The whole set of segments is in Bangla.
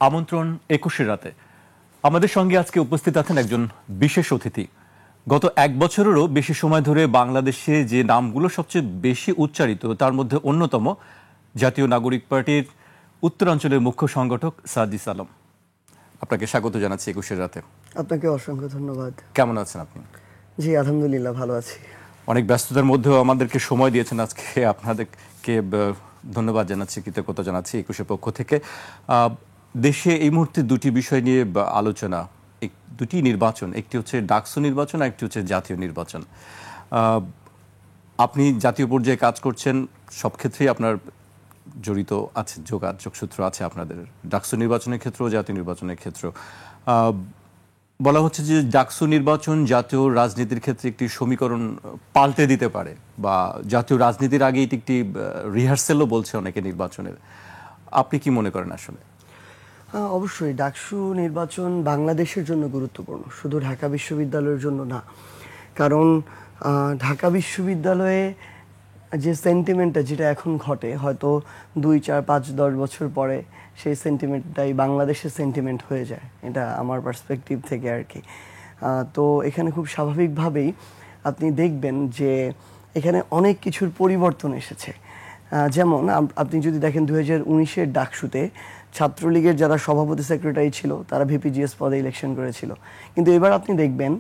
আমন্ত্রণ ২১-এর রাতে। আমাদের সঙ্গে আজকে উপস্থিত আছেন একজন বিশেষ অতিথি। গত এক বছরেরও বেশি সময় ধরে বাংলাদেশে যে নামগুলো সবচেয়ে বেশি উচ্চারিত তার মধ্যে অন্যতম জাতীয় নাগরিক পার্টির উত্তরাঞ্চলের মুখ্য সংগঠক সাদিস আলম। আপনাকে স্বাগত জানাচ্ছি ২১-এর রাতে। আপনাকে অসংখ্য ধন্যবাদ। কেমন আছেন আপনি? জি, আলহামদুলিল্লাহ ভালো আছি। অনেক ব্যস্ততার মধ্যেও আমাদেরকে সময় দিয়েছেন আজকে। আপনাদেরকে ধন্যবাদ জানাচ্ছি, কৃতজ্ঞতা জানাচ্ছি ২১-এর পক্ষ থেকে। দেশে এই মুহূর্তে দুটি বিষয় নিয়ে আলোচনা, দুটি নির্বাচন, একটি হচ্ছে ডাকসু নির্বাচন আর একটি হচ্ছে জাতীয় নির্বাচন। আপনি জাতীয় পর্যায়ে কাজ করছেন, সব ক্ষেত্রেই আপনার জড়িত আছে, যোগসূত্র আছে আপনাদের, ডাকসু নির্বাচনের ক্ষেত্রেও জাতীয় নির্বাচনের ক্ষেত্রেও। বলা হচ্ছে যে ডাকসু নির্বাচন জাতীয় রাজনীতির ক্ষেত্রে একটি সমীকরণ পাল্টে দিতে পারে, বা জাতীয় রাজনীতির আগে এটি একটি রিহার্সেলও বলছে অনেকে নির্বাচনের। আপনি কি মনে করেন আসলে? অবশ্যই ডাকসু নির্বাচন বাংলাদেশের জন্য গুরুত্বপূর্ণ, শুধু ঢাকা বিশ্ববিদ্যালয়ের জন্য না। কারণ ঢাকা বিশ্ববিদ্যালয়ে যে সেন্টিমেন্টটা যেটা এখন ঘটে, হয়তো 2, 4, 5, 10 বছর পরে সেই সেন্টিমেন্টটাই বাংলাদেশের সেন্টিমেন্ট হয়ে যায়। এটা আমার পার্সপেক্টিভ থেকে আর কি। তো এখানে খুব স্বাভাবিকভাবেই আপনি দেখবেন যে এখানে অনেক কিছুর পরিবর্তন এসেছে। যেমন আপনি যদি দেখেন 2019-এর ডাকসুতে ছাত্রলীগের যারা সভাপতি সেক্রেটারি ছিল তারা ভিপিজিএস পদে ইলেকশন করেছিল, কিন্তু এবার আপনি দেখবেন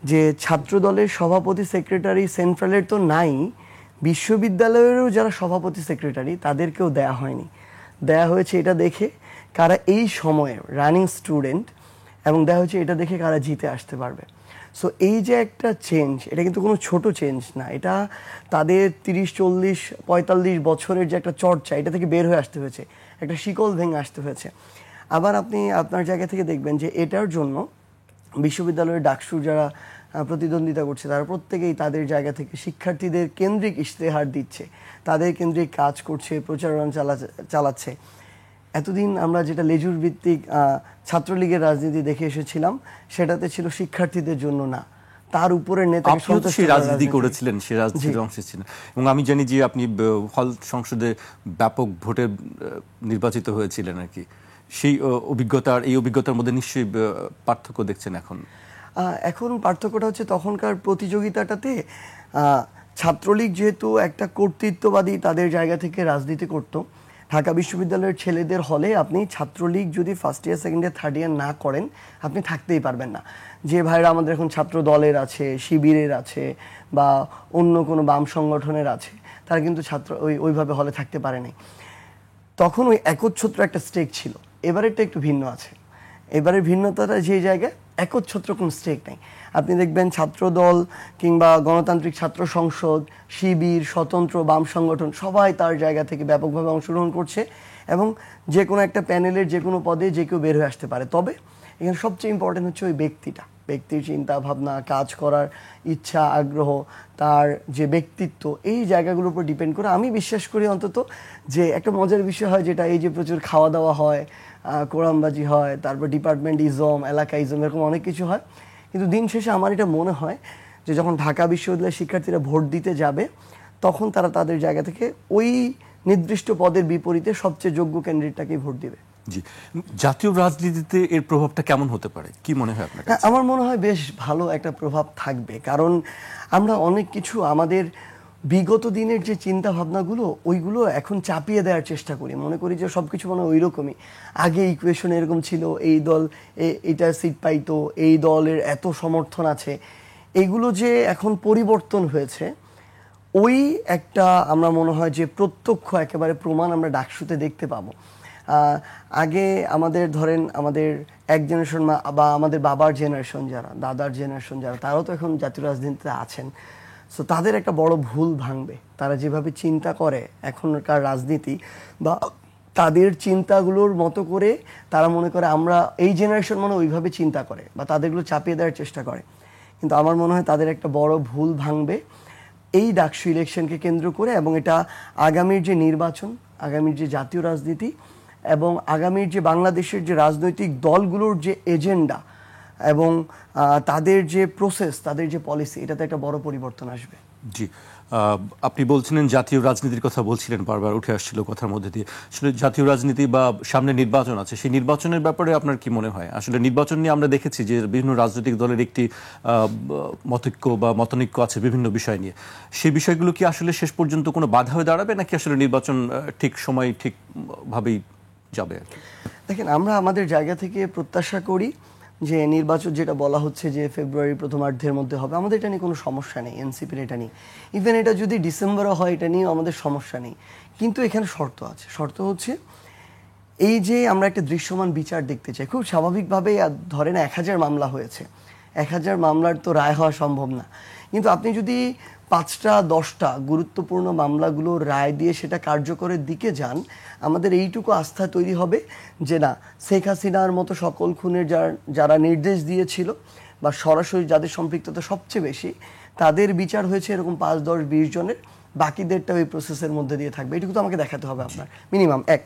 যে ছাত্র দলের সভাপতি সেক্রেটারি সেন্ট্রালের তো নাই, বিশ্ববিদ্যালয়েরও যারা সভাপতি সেক্রেটারি তাদেরকেও দেয়া হয়নি। দেয়া হয়েছে এটা দেখে কারা এই সময়ে রানিং স্টুডেন্ট, এবং দেয়া হয়েছে এটা দেখে কারা জিতে আসতে পারবে। সো এই যে একটা চেঞ্জ, এটা কিন্তু কোনো ছোট চেঞ্জ না, এটা তাদের 30, 40, 45 বছরের যে একটা চর্চা, এটা থেকে বের হয়ে আসতে হয়েছে, একটা শিকল ভেঙে আসতে হয়েছে। আবার আপনি আপনার জায়গা থেকে দেখবেন যে এটার জন্য বিশ্ববিদ্যালয়ের ডাকসু যারা প্রতিদ্বন্দ্বিতা করছে তারা প্রত্যেকেই তাদের জায়গা থেকে শিক্ষার্থীদের কেন্দ্রিক ইশতেহার দিচ্ছে, তাদের কেন্দ্রিক কাজ করছে, প্রচারণা চালাচ্ছে। এতদিন আমরা যেটা লেজুর ভিত্তিক ছাত্রলীগের রাজনীতি দেখে এসেছিলাম, সেটাতে ছিল শিক্ষার্থীদের জন্য না, তার উপরে নেতা রাজনীতি করেছিলেন, সে রাজনীতির অংশ ছিলেন। এবং আমি জানি যে আপনি হল সংসদে ব্যাপক ভোটে নির্বাচিত হয়েছিলেন আর কি। সেই অভিজ্ঞতার এই অভিজ্ঞতার মধ্যে নিশ্চয়ই পার্থক্য দেখছেন এখন। এখন পার্থক্যটা হচ্ছে তখনকার প্রতিযোগিতাটাতে ছাত্রলীগ যেহেতু একটা কর্তৃত্ববাদী তাদের জায়গা থেকে রাজনীতি করত, ঢাকা বিশ্ববিদ্যালয়ের ছেলেদের হলে আপনি ছাত্রলীগ যদি first year, second year, third year না করেন আপনি থাকতেই পারবেন না। যে ভাইরা আমাদের এখন ছাত্র দলের আছে, শিবিরের আছে, বা অন্য কোনো বাম সংগঠনের আছে, তারা কিন্তু ওইভাবে হলে থাকতে পারে নাই। তখন ওই একচ্ছত্র একটা স্টেক ছিল। এবারেরটা একটু ভিন্ন আছে। এবারের ভিন্নতাটা যে জায়গায় একচ্ছত্র কোনো স্টেক নেই। আপনি দেখবেন ছাত্রদল কিংবা গণতান্ত্রিক ছাত্র সংসদ, শিবির, স্বতন্ত্র বাম সংগঠন সবাই তার জায়গা থেকে ব্যাপকভাবে অংশগ্রহণ করছে, এবং যে কোনো একটা প্যানেলের যে কোনো পদে যে কেউ বের হয়ে আসতে পারে। তবে এখানে সবচেয়ে ইম্পর্টেন্ট হচ্ছে ওই ব্যক্তির চিন্তা ভাবনা, কাজ করার ইচ্ছা, আগ্রহ, তার যে ব্যক্তিত্ব, এই জায়গাগুলোর উপর ডিপেন্ড করে আমি বিশ্বাস করি অন্তত যে একটা মজার বিষয় হয়, যেটা এই যে প্রচুর খাওয়া দাওয়া হয়, কোরআনবাজি হয়, তারপর ডিপার্টমেন্ট ইজম, এলাকা ইজম, এরকম অনেক কিছু হয়। কিন্তু দিন শেষে আমার এটা মনে হয় যে যখন ঢাকা বিশ্ববিদ্যালয়ের শিক্ষার্থীরা ভোট দিতে যাবে, তখন তারা তাদের জায়গা থেকে ওই নির্দিষ্ট পদের বিপরীতে সবচেয়ে যোগ্য ক্যান্ডিডেটটাকেই ভোট দিবে। জি, জাতীয় রাজনীতিতে এর প্রভাবটা কেমন হতে পারে, কি মনে হয় আপনার? আমার মনে হয় বেশ ভালো একটা প্রভাব থাকবে, কারণ আমরা অনেক কিছু আমাদের বিগত দিনের যে চিন্তা ভাবনাগুলো ওইগুলো এখন চাপিয়ে দেওয়ার চেষ্টা করি, মনে করি যে সবকিছু মনে হয় ওই রকমই। আগে ইকুয়েশন এরকম ছিল, এই দল এইটা সিট পাইতো, এই দলের এত সমর্থন আছে, এইগুলো যে এখন পরিবর্তন হয়েছে, ওই একটা আমরা মনে হয় যে প্রত্যক্ষ একেবারে প্রমাণ আমরা ডাকসুতে দেখতে পাবো। আগে আমাদের ধরেন আমাদের এক জেনারেশন বা আমাদের বাবার জেনারেশন যারা, দাদার জেনারেশন যারা, তারাও তো এখন জাতীয় রাজনীতিতে আছেন। সো তাদের একটা বড় ভুল ভাঙবে। তারা যেভাবে চিন্তা করে এখনকার রাজনীতি, বা তাদের চিন্তাগুলোর মতো করে তারা মনে করে আমরা এই জেনারেশন মানে ওইভাবে চিন্তা করে, বা তাদেরগুলো চাপিয়ে দেওয়ার চেষ্টা করে। কিন্তু আমার মনে হয় তাদের একটা বড় ভুল ভাঙবে এই ডাকসু ইলেকশনকে কেন্দ্র করে, এবং এটা আগামীর যে নির্বাচন, আগামীর যে জাতীয় রাজনীতি, এবং আগামীর যে বাংলাদেশের যে রাজনৈতিক দলগুলোর যে এজেন্ডা, এবং তাদের যে প্রসেস, তাদের যে পলিসি, এটাতে একটা বড় পরিবর্তন আসবে। জি, আপনি বলছিলেন জাতীয় রাজনীতির কথা বলছিলেন, বারবার উঠে আসছিল কথার মধ্যে দিয়ে। আসলে জাতীয় রাজনীতি বা সামনে নির্বাচন আছে, সেই নির্বাচনের ব্যাপারে আপনার কি মনে হয়? আসলে নির্বাচন নিয়ে আমরা দেখেছি যে বিভিন্ন রাজনৈতিক দলের একটি মতৈক্য বা মতানৈক্য আছে বিভিন্ন বিষয় নিয়ে। সেই বিষয়গুলো কি আসলে শেষ পর্যন্ত কোনো বাধা হয়ে দাঁড়াবে, নাকি আসলে নির্বাচন ঠিক সময় ঠিকভাবেই যাবে আর কি? দেখেন, আমরা আমাদের জায়গা থেকে প্রত্যাশা করি যে নির্বাচন যেটা বলা হচ্ছে যে ফেব্রুয়ারি প্রথমার্ধের মধ্যে হবে, আমাদের এটা নিয়ে কোনো সমস্যা নেই। এনসিপির এটা নিয়ে, ইভেন এটা যদি ডিসেম্বরে হয়, এটা নিয়েও আমাদের সমস্যা নেই। কিন্তু এখানে শর্ত আছে। শর্ত হচ্ছে এই যে আমরা একটা দৃশ্যমান বিচার দেখতে চাই। খুব স্বাভাবিকভাবেই ধরেন 1000 মামলা হয়েছে, 1000 মামলার তো রায় হওয়া সম্ভব না। কিন্তু আপনি যদি 5টা 10টা গুরুত্বপূর্ণ মামলাগুলো রায় দিয়ে সেটা কার্যকরের দিকে যান, আমাদের এইটুকু আস্থা তৈরি হবে যে না, শেখ হাসিনার মতো সকল খুনের যারা নির্দেশ দিয়েছিল বা সরাসরি যাদের সম্পৃক্ততা সবচেয়ে বেশি, তাদের বিচার হয়েছে এরকম 5, 10, 20 জনের, বাকিদেরটা ওই প্রসেসের মধ্যে দিয়ে থাকবে। এটুকু তো আমাকে দেখাতে হবে আপনার, মিনিমাম এক।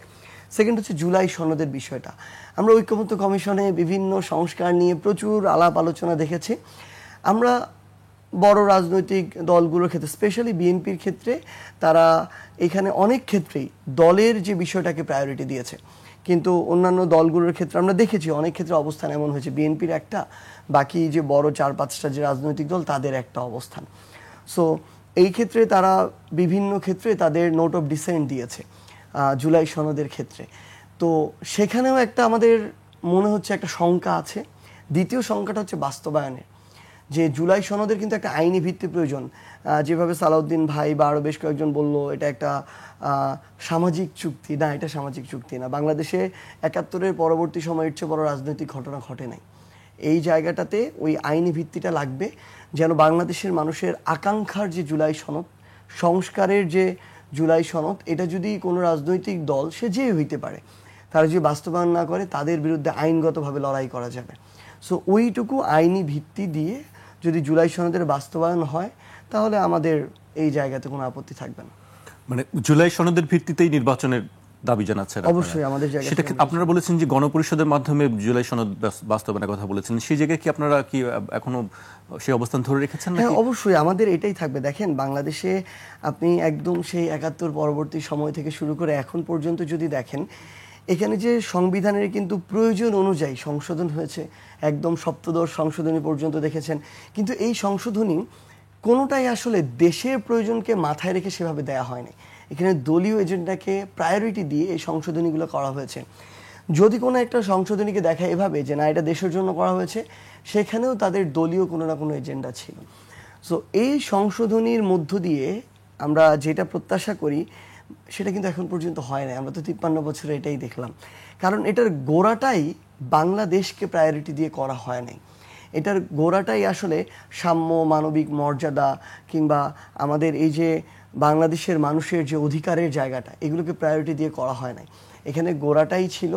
সেকেন্ড হচ্ছে জুলাই সনদের বিষয়টা। আমরা ঐক্যমত্য কমিশনে বিভিন্ন সংস্কার নিয়ে প্রচুর আলাপ আলোচনা দেখেছি। আমরা বড় রাজনৈতিক দলগুলোর ক্ষেত্রে, স্পেশালি বিএনপির ক্ষেত্রে, তারা এখানে অনেক ক্ষেত্রেই দলের যে বিষয়টাকে প্রায়োরিটি দিয়েছে। কিন্তু অন্যান্য দলগুলোর ক্ষেত্রে আমরা দেখেছি অনেক ক্ষেত্রে অবস্থান এমন হয়েছে, বিএনপির একটা, বাকি যে বড় 4-5টা যে রাজনৈতিক দল তাদের একটা অবস্থান। সো এই ক্ষেত্রে তারা বিভিন্ন ক্ষেত্রে তাদের নোট অফ ডিসেন্ট দিয়েছে জুলাই সনদের ক্ষেত্রে। তো সেখানেও একটা আমাদের মনে হচ্ছে একটা শঙ্কা আছে। দ্বিতীয় শঙ্কাটা হচ্ছে বাস্তবায়নের, যে জুলাই সনদের কিন্তু একটা আইনি ভিত্তি প্রয়োজন। যেভাবে সালাউদ্দিন ভাই বা আরও বেশ কয়েকজন বলল এটা একটা সামাজিক চুক্তি, না, এটা সামাজিক চুক্তি না। বাংলাদেশে 71-এর পরবর্তী সময়ের চেয়ে বড় রাজনৈতিক ঘটনা ঘটে নাই। এই জায়গাটাতে ওই আইনি ভিত্তিটা লাগবে, যেন বাংলাদেশের মানুষের আকাঙ্ক্ষার যে জুলাই সনদ, সংস্কারের যে জুলাই সনদ, এটা যদি কোনো রাজনৈতিক দল, সে যে হইতে পারে, তারা যদি বাস্তবায়ন না করে, তাদের বিরুদ্ধে আইনগতভাবে লড়াই করা যাবে। সো ওইটুকু আইনি ভিত্তি দিয়ে যদি জুলাই সনদের বাস্তবায়ন হয়, তাহলে আমাদের এই জায়গাতে কোনো আপত্তি থাকবে না। মানে জুলাই সনদের ভিত্তিতেই নির্বাচনের দাবি জানাচ্ছেন? অবশ্যই আমাদের জায়গা সেটা আপনারা বলেছেন যে গণপরিষদের মাধ্যমে জুলাই সনদ বাস্তবায়নের কথা বলেছেন, সেই জায়গায় কি আপনারা কি এখনো সেই অবস্থান ধরে রেখেছেন? হ্যাঁ, অবশ্যই আমাদের এটাই থাকবে। দেখেন, বাংলাদেশে আপনি একদম সেই 71 পরবর্তী সময় থেকে শুরু করে এখন পর্যন্ত যদি দেখেন, এখানে যে সংবিধানের কিন্তু প্রয়োজন অনুযায়ী সংশোধন হয়েছে, একদম সপ্তদশ সংশোধনী পর্যন্ত দেখেছেন। কিন্তু এই সংশোধনী কোনোটাই আসলে দেশের প্রয়োজনকে মাথায় রেখে সেভাবে দেয়া হয়নি। এখানে দলীয় এজেন্ডাকে প্রায়োরিটি দিয়ে এই সংশোধনীগুলো করা হয়েছে। যদি কোনো একটা সংশোধনীকে দেখা এভাবে যে না, এটা দেশের জন্য করা হয়েছে, সেখানেও তাদের দলীয় কোনো না কোনো এজেন্ডা ছিল। সো এই সংশোধনীর মধ্য দিয়ে আমরা যেটা প্রত্যাশা করি, সেটা কিন্তু এখন পর্যন্ত হয় না। আমরা তো 53 বছরে এটাই দেখলাম। কারণ এটার গোড়াটাই বাংলাদেশকে প্রায়োরিটি দিয়ে করা হয় নাই। এটার গোড়াটাই আসলে সাম্য, মানবিক মর্যাদা, কিংবা আমাদের এই যে বাংলাদেশের মানুষের যে অধিকারের জায়গাটা, এগুলোকে প্রায়োরিটি দিয়ে করা হয় নাই। এখানে গোড়াটাই ছিল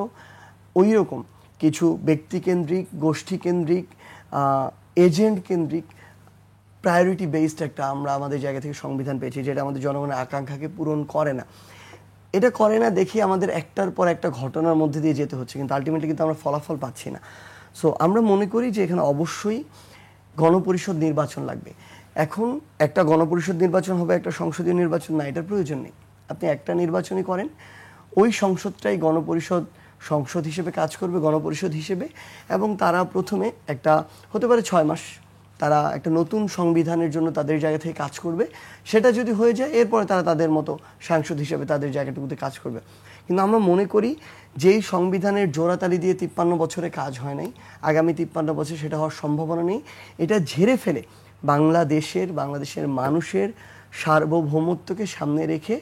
ওই রকম কিছু ব্যক্তিকেন্দ্রিক, গোষ্ঠীকেন্দ্রিক, এজেন্ট কেন্দ্রিক, প্রায়োরিটি বেসড একটা আমরা আমাদের জায়গা থেকে সংবিধান পেয়েছি, যেটা আমাদের জনগণের আকাঙ্ক্ষাকে পূরণ করে না। এটা করে না দেখি আমাদের একটার পর একটা ঘটনার মধ্যে দিয়ে যেতে হচ্ছে, কিন্তু আলটিমেটলি কিন্তু আমরা ফলাফল পাচ্ছি না। সো আমরা মনে করি যে এখানে অবশ্যই গণপরিষদ নির্বাচন লাগবে। এখন একটা গণপরিষদ নির্বাচন হবে, একটা সংসদীয় নির্বাচন না, এটার প্রয়োজন নেই। আপনি একটা নির্বাচনই করেন, ওই সংসদটাই গণপরিষদ সংসদ হিসেবে কাজ করবে, গণপরিষদ হিসেবে, এবং তারা প্রথমে একটা হতে পারে 6 মাস তারা একটা নতুন সংবিধানের জন্য তাদের জায়গা থেকে কাজ করবে। সেটা যদি হয়ে যায়, এরপরে তারা তাদের মতো সাংসদ হিসেবে তাদের জায়গাটুকুতে কাজ করবে। কিন্তু আমরা মনে করি যেই সংবিধানের জোড়াতালি দিয়ে 53 বছরে কাজ হয় নাই, আগামী 53 বছর সেটা হওয়ার সম্ভাবনা নেই। এটা ঝেড়ে ফেলে বাংলাদেশের মানুষের সার্বভৌমত্বকে সামনে রেখে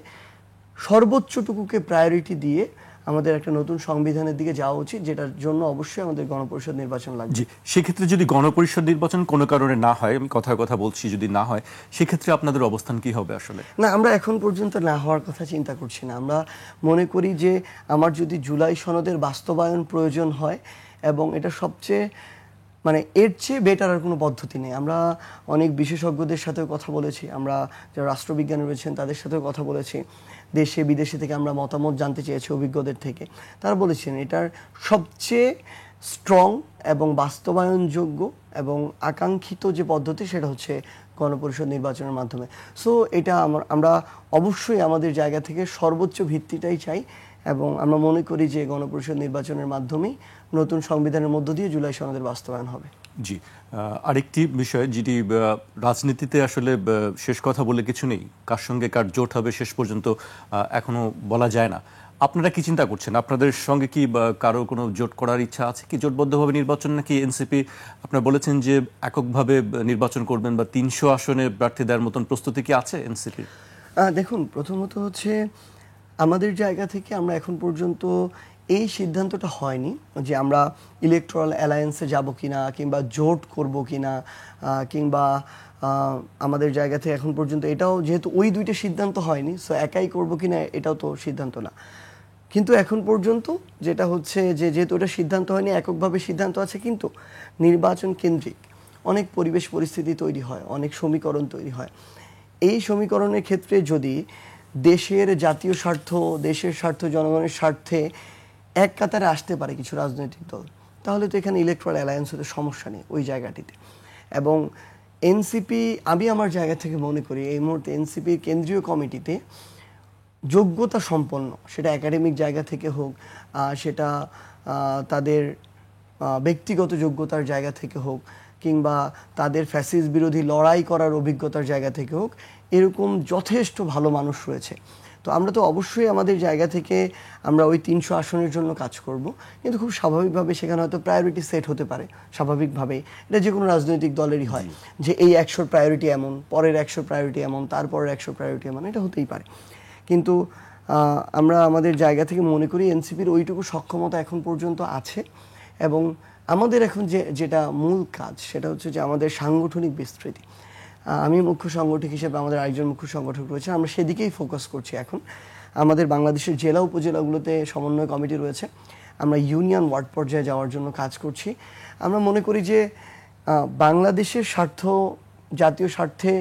সর্বোচ্চটুকুকে প্রায়োরিটি দিয়ে আমাদের একটা নতুন সংবিধানের দিকে যাওয়া উচিত, যেটার জন্য অবশ্যই আমাদের গণপরিষদ নির্বাচন লাগবে। জি, সেক্ষেত্রে যদি গণপরিষদ নির্বাচন কোনো কারণে না হয়, আমি কথার কথা বলছি, যদি না হয়, সেক্ষেত্রে আপনাদের অবস্থান কি হবে আসলে? না, আমরা এখন পর্যন্ত না হওয়ার কথা চিন্তা করছি না। আমরা মনে করি যে আমার যদি জুলাই সনদের বাস্তবায়ন প্রয়োজন হয়, এবং এটা সবচেয়ে এর চেয়ে বেটার আর কোনো পদ্ধতি নেই। আমরা অনেক বিশেষজ্ঞদের সাথেও কথা বলেছি, আমরা যারা রাষ্ট্রবিজ্ঞানী রয়েছেন তাদের সাথেও কথা বলেছি, দেশে বিদেশে থেকে আমরা মতামত জানতে চেয়েছি অভিজ্ঞদের থেকে। তারা বলেছেন এটার সবচেয়ে স্ট্রং এবং বাস্তবায়নযোগ্য এবং আকাঙ্ক্ষিত যে পদ্ধতি সেটা হচ্ছে গণপরিষদ নির্বাচনের মাধ্যমে। সো এটা আমরা অবশ্যই আমাদের জায়গা থেকে সর্বোচ্চ ভিত্তিটাই চাই এবং আমরা মনে করি যে গণপরিষদ নির্বাচনের মাধ্যমেই নতুন সংবিধানের মধ্য দিয়ে জুলাই সনদের বাস্তবায়ন হবে। জি, আরেকটি বিষয় যেটি রাজনীতিতে আসলে শেষ কথা বলে কিছু নেই, কার সঙ্গে কার জোট হবে শেষ পর্যন্ত এখনো বলা যায় না। আপনারা কি চিন্তা করছেন? আপনাদের সঙ্গে কি কারো কোনো জোট করার ইচ্ছা আছে কি? জোটবদ্ধভাবে নির্বাচন নাকি এনসিপি আপনারা বলেছেন যে এককভাবে নির্বাচন করবেন বা 300 আসনে প্রার্থী দেওয়ার মতন প্রস্তুতি কি আছে এনসিপি? দেখুন, প্রথমত হচ্ছে আমাদের জায়গা থেকে আমরা এখন পর্যন্ত এই সিদ্ধান্তটা হয়নি যে আমরা ইলেকট্রাল অ্যালায়েন্সে যাব কিনা কিংবা জোট করব কিনা কিংবা আমাদের জায়গা থেকে এখন পর্যন্ত এটাও যেহেতু ওই দুইটা সিদ্ধান্ত হয়নি, সো একাই করব কিনা এটাও তো সিদ্ধান্ত না। কিন্তু এখন পর্যন্ত যেটা হচ্ছে যে যেহেতু ওটা সিদ্ধান্ত হয়নি, এককভাবে সিদ্ধান্ত আছে, কিন্তু নির্বাচন কেন্দ্রিক অনেক পরিবেশ পরিস্থিতি তৈরি হয়, অনেক সমীকরণ তৈরি হয়। এই সমীকরণের ক্ষেত্রে যদি দেশের জাতীয় স্বার্থ, দেশের স্বার্থ, জনগণের স্বার্থে এক কাতারে আসতে পারে কিছু রাজনৈতিক দল, তাহলে তো এখানে ইলেকট্রাল অ্যালায়েন্স হতে সমস্যা নেই ওই জায়গাটিতে। এবং এনসিপি, আমি আমার জায়গা থেকে মনে করি এই মুহূর্তে এনসিপির কেন্দ্রীয় কমিটিতে যোগ্যতা সম্পন্ন, সেটা একাডেমিক জায়গা থেকে হোক, সেটা তাদের ব্যক্তিগত যোগ্যতার জায়গা থেকে হোক, কিংবা তাদের ফ্যাসিস্ট বিরোধী লড়াই করার অভিজ্ঞতার জায়গা থেকে হোক, এরকম যথেষ্ট ভালো মানুষ রয়েছে। তো আমরা তো অবশ্যই আমাদের জায়গা থেকে আমরা ওই 300 আসনের জন্য কাজ করব, কিন্তু খুব স্বাভাবিকভাবে সেখানে হয়তো প্রায়োরিটি সেট হতে পারে। স্বাভাবিকভাবেই এটা যে কোনো রাজনৈতিক দলেরই হয় যে এই 100 প্রায়োরিটি এমন, পরের 100 প্রায়োরিটি এমন, তারপরের 100 প্রায়োরিটি এমন, এটা হতেই পারে। কিন্তু আমরা আমাদের জায়গা থেকে মনে করি এনসিপির ওইটুকু সক্ষমতা এখন পর্যন্ত আছে এবং আমাদের এখন যেটা মূল কাজ সেটা হচ্ছে যে আমাদের সাংগঠনিক বিস্তৃতি। আমি মুখ্য সংগঠক হিসেবে, আমাদের আরেকজন মুখ্য সংগঠক রয়েছে, আমরা সেদিকেই ফোকাস করছি এখন। আমাদের বাংলাদেশের জেলা উপজেলাগুলোতে সমন্বয় কমিটি রয়েছে, আমরা ইউনিয়ন ওয়ার্ড পর্যায়ে যাওয়ার জন্য কাজ করছি। আমরা মনে করি যে বাংলাদেশের স্বার্থ, জাতীয় স্বার্থে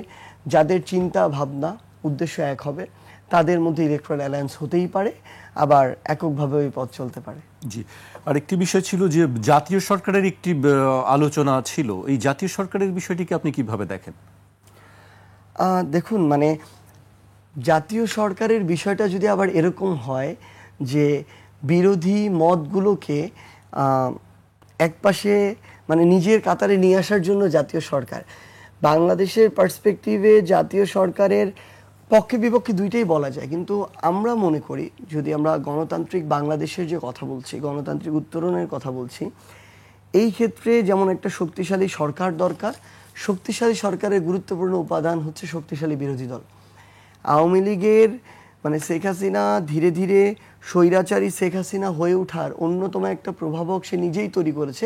যাদের চিন্তা ভাবনা উদ্দেশ্য এক হবে, তাদের মধ্যে ইলেকট্রাল অ্যালায়েন্স হতেই পারে, আবার এককভাবে ওই পথ চলতে পারে। জি, আরেকটি বিষয় ছিল যে জাতীয় সরকারের একটি আলোচনা ছিল, এই জাতীয় সরকারের বিষয়টিকে আপনি কিভাবে দেখেন? দেখুন, মানে জাতীয় সরকারের বিষয়টা যদি আবার এরকম হয় যে বিরোধী মতগুলোকে একপাশে মানে নিজের কাতারে নিয়ে আসার জন্য জাতীয় সরকার, বাংলাদেশের পার্সপেক্টিভে জাতীয় সরকারের পক্ষে বিপক্ষে দুইটাই বলা যায়। কিন্তু আমরা মনে করি যদি আমরা গণতান্ত্রিক বাংলাদেশের যে কথা বলছি, গণতান্ত্রিক উত্তরণের কথা বলছি, এই ক্ষেত্রে যেমন একটা শক্তিশালী সরকার দরকার, শক্তিশালী সরকারের গুরুত্বপূর্ণ উপাদান হচ্ছে শক্তিশালী বিরোধী দল। আওয়ামী লীগের মানে শেখ হাসিনা ধীরে ধীরে স্বৈরাচারী শেখ হাসিনা হয়ে ওঠার অন্যতম একটা প্রভাবক সে নিজেই তৈরি করেছে।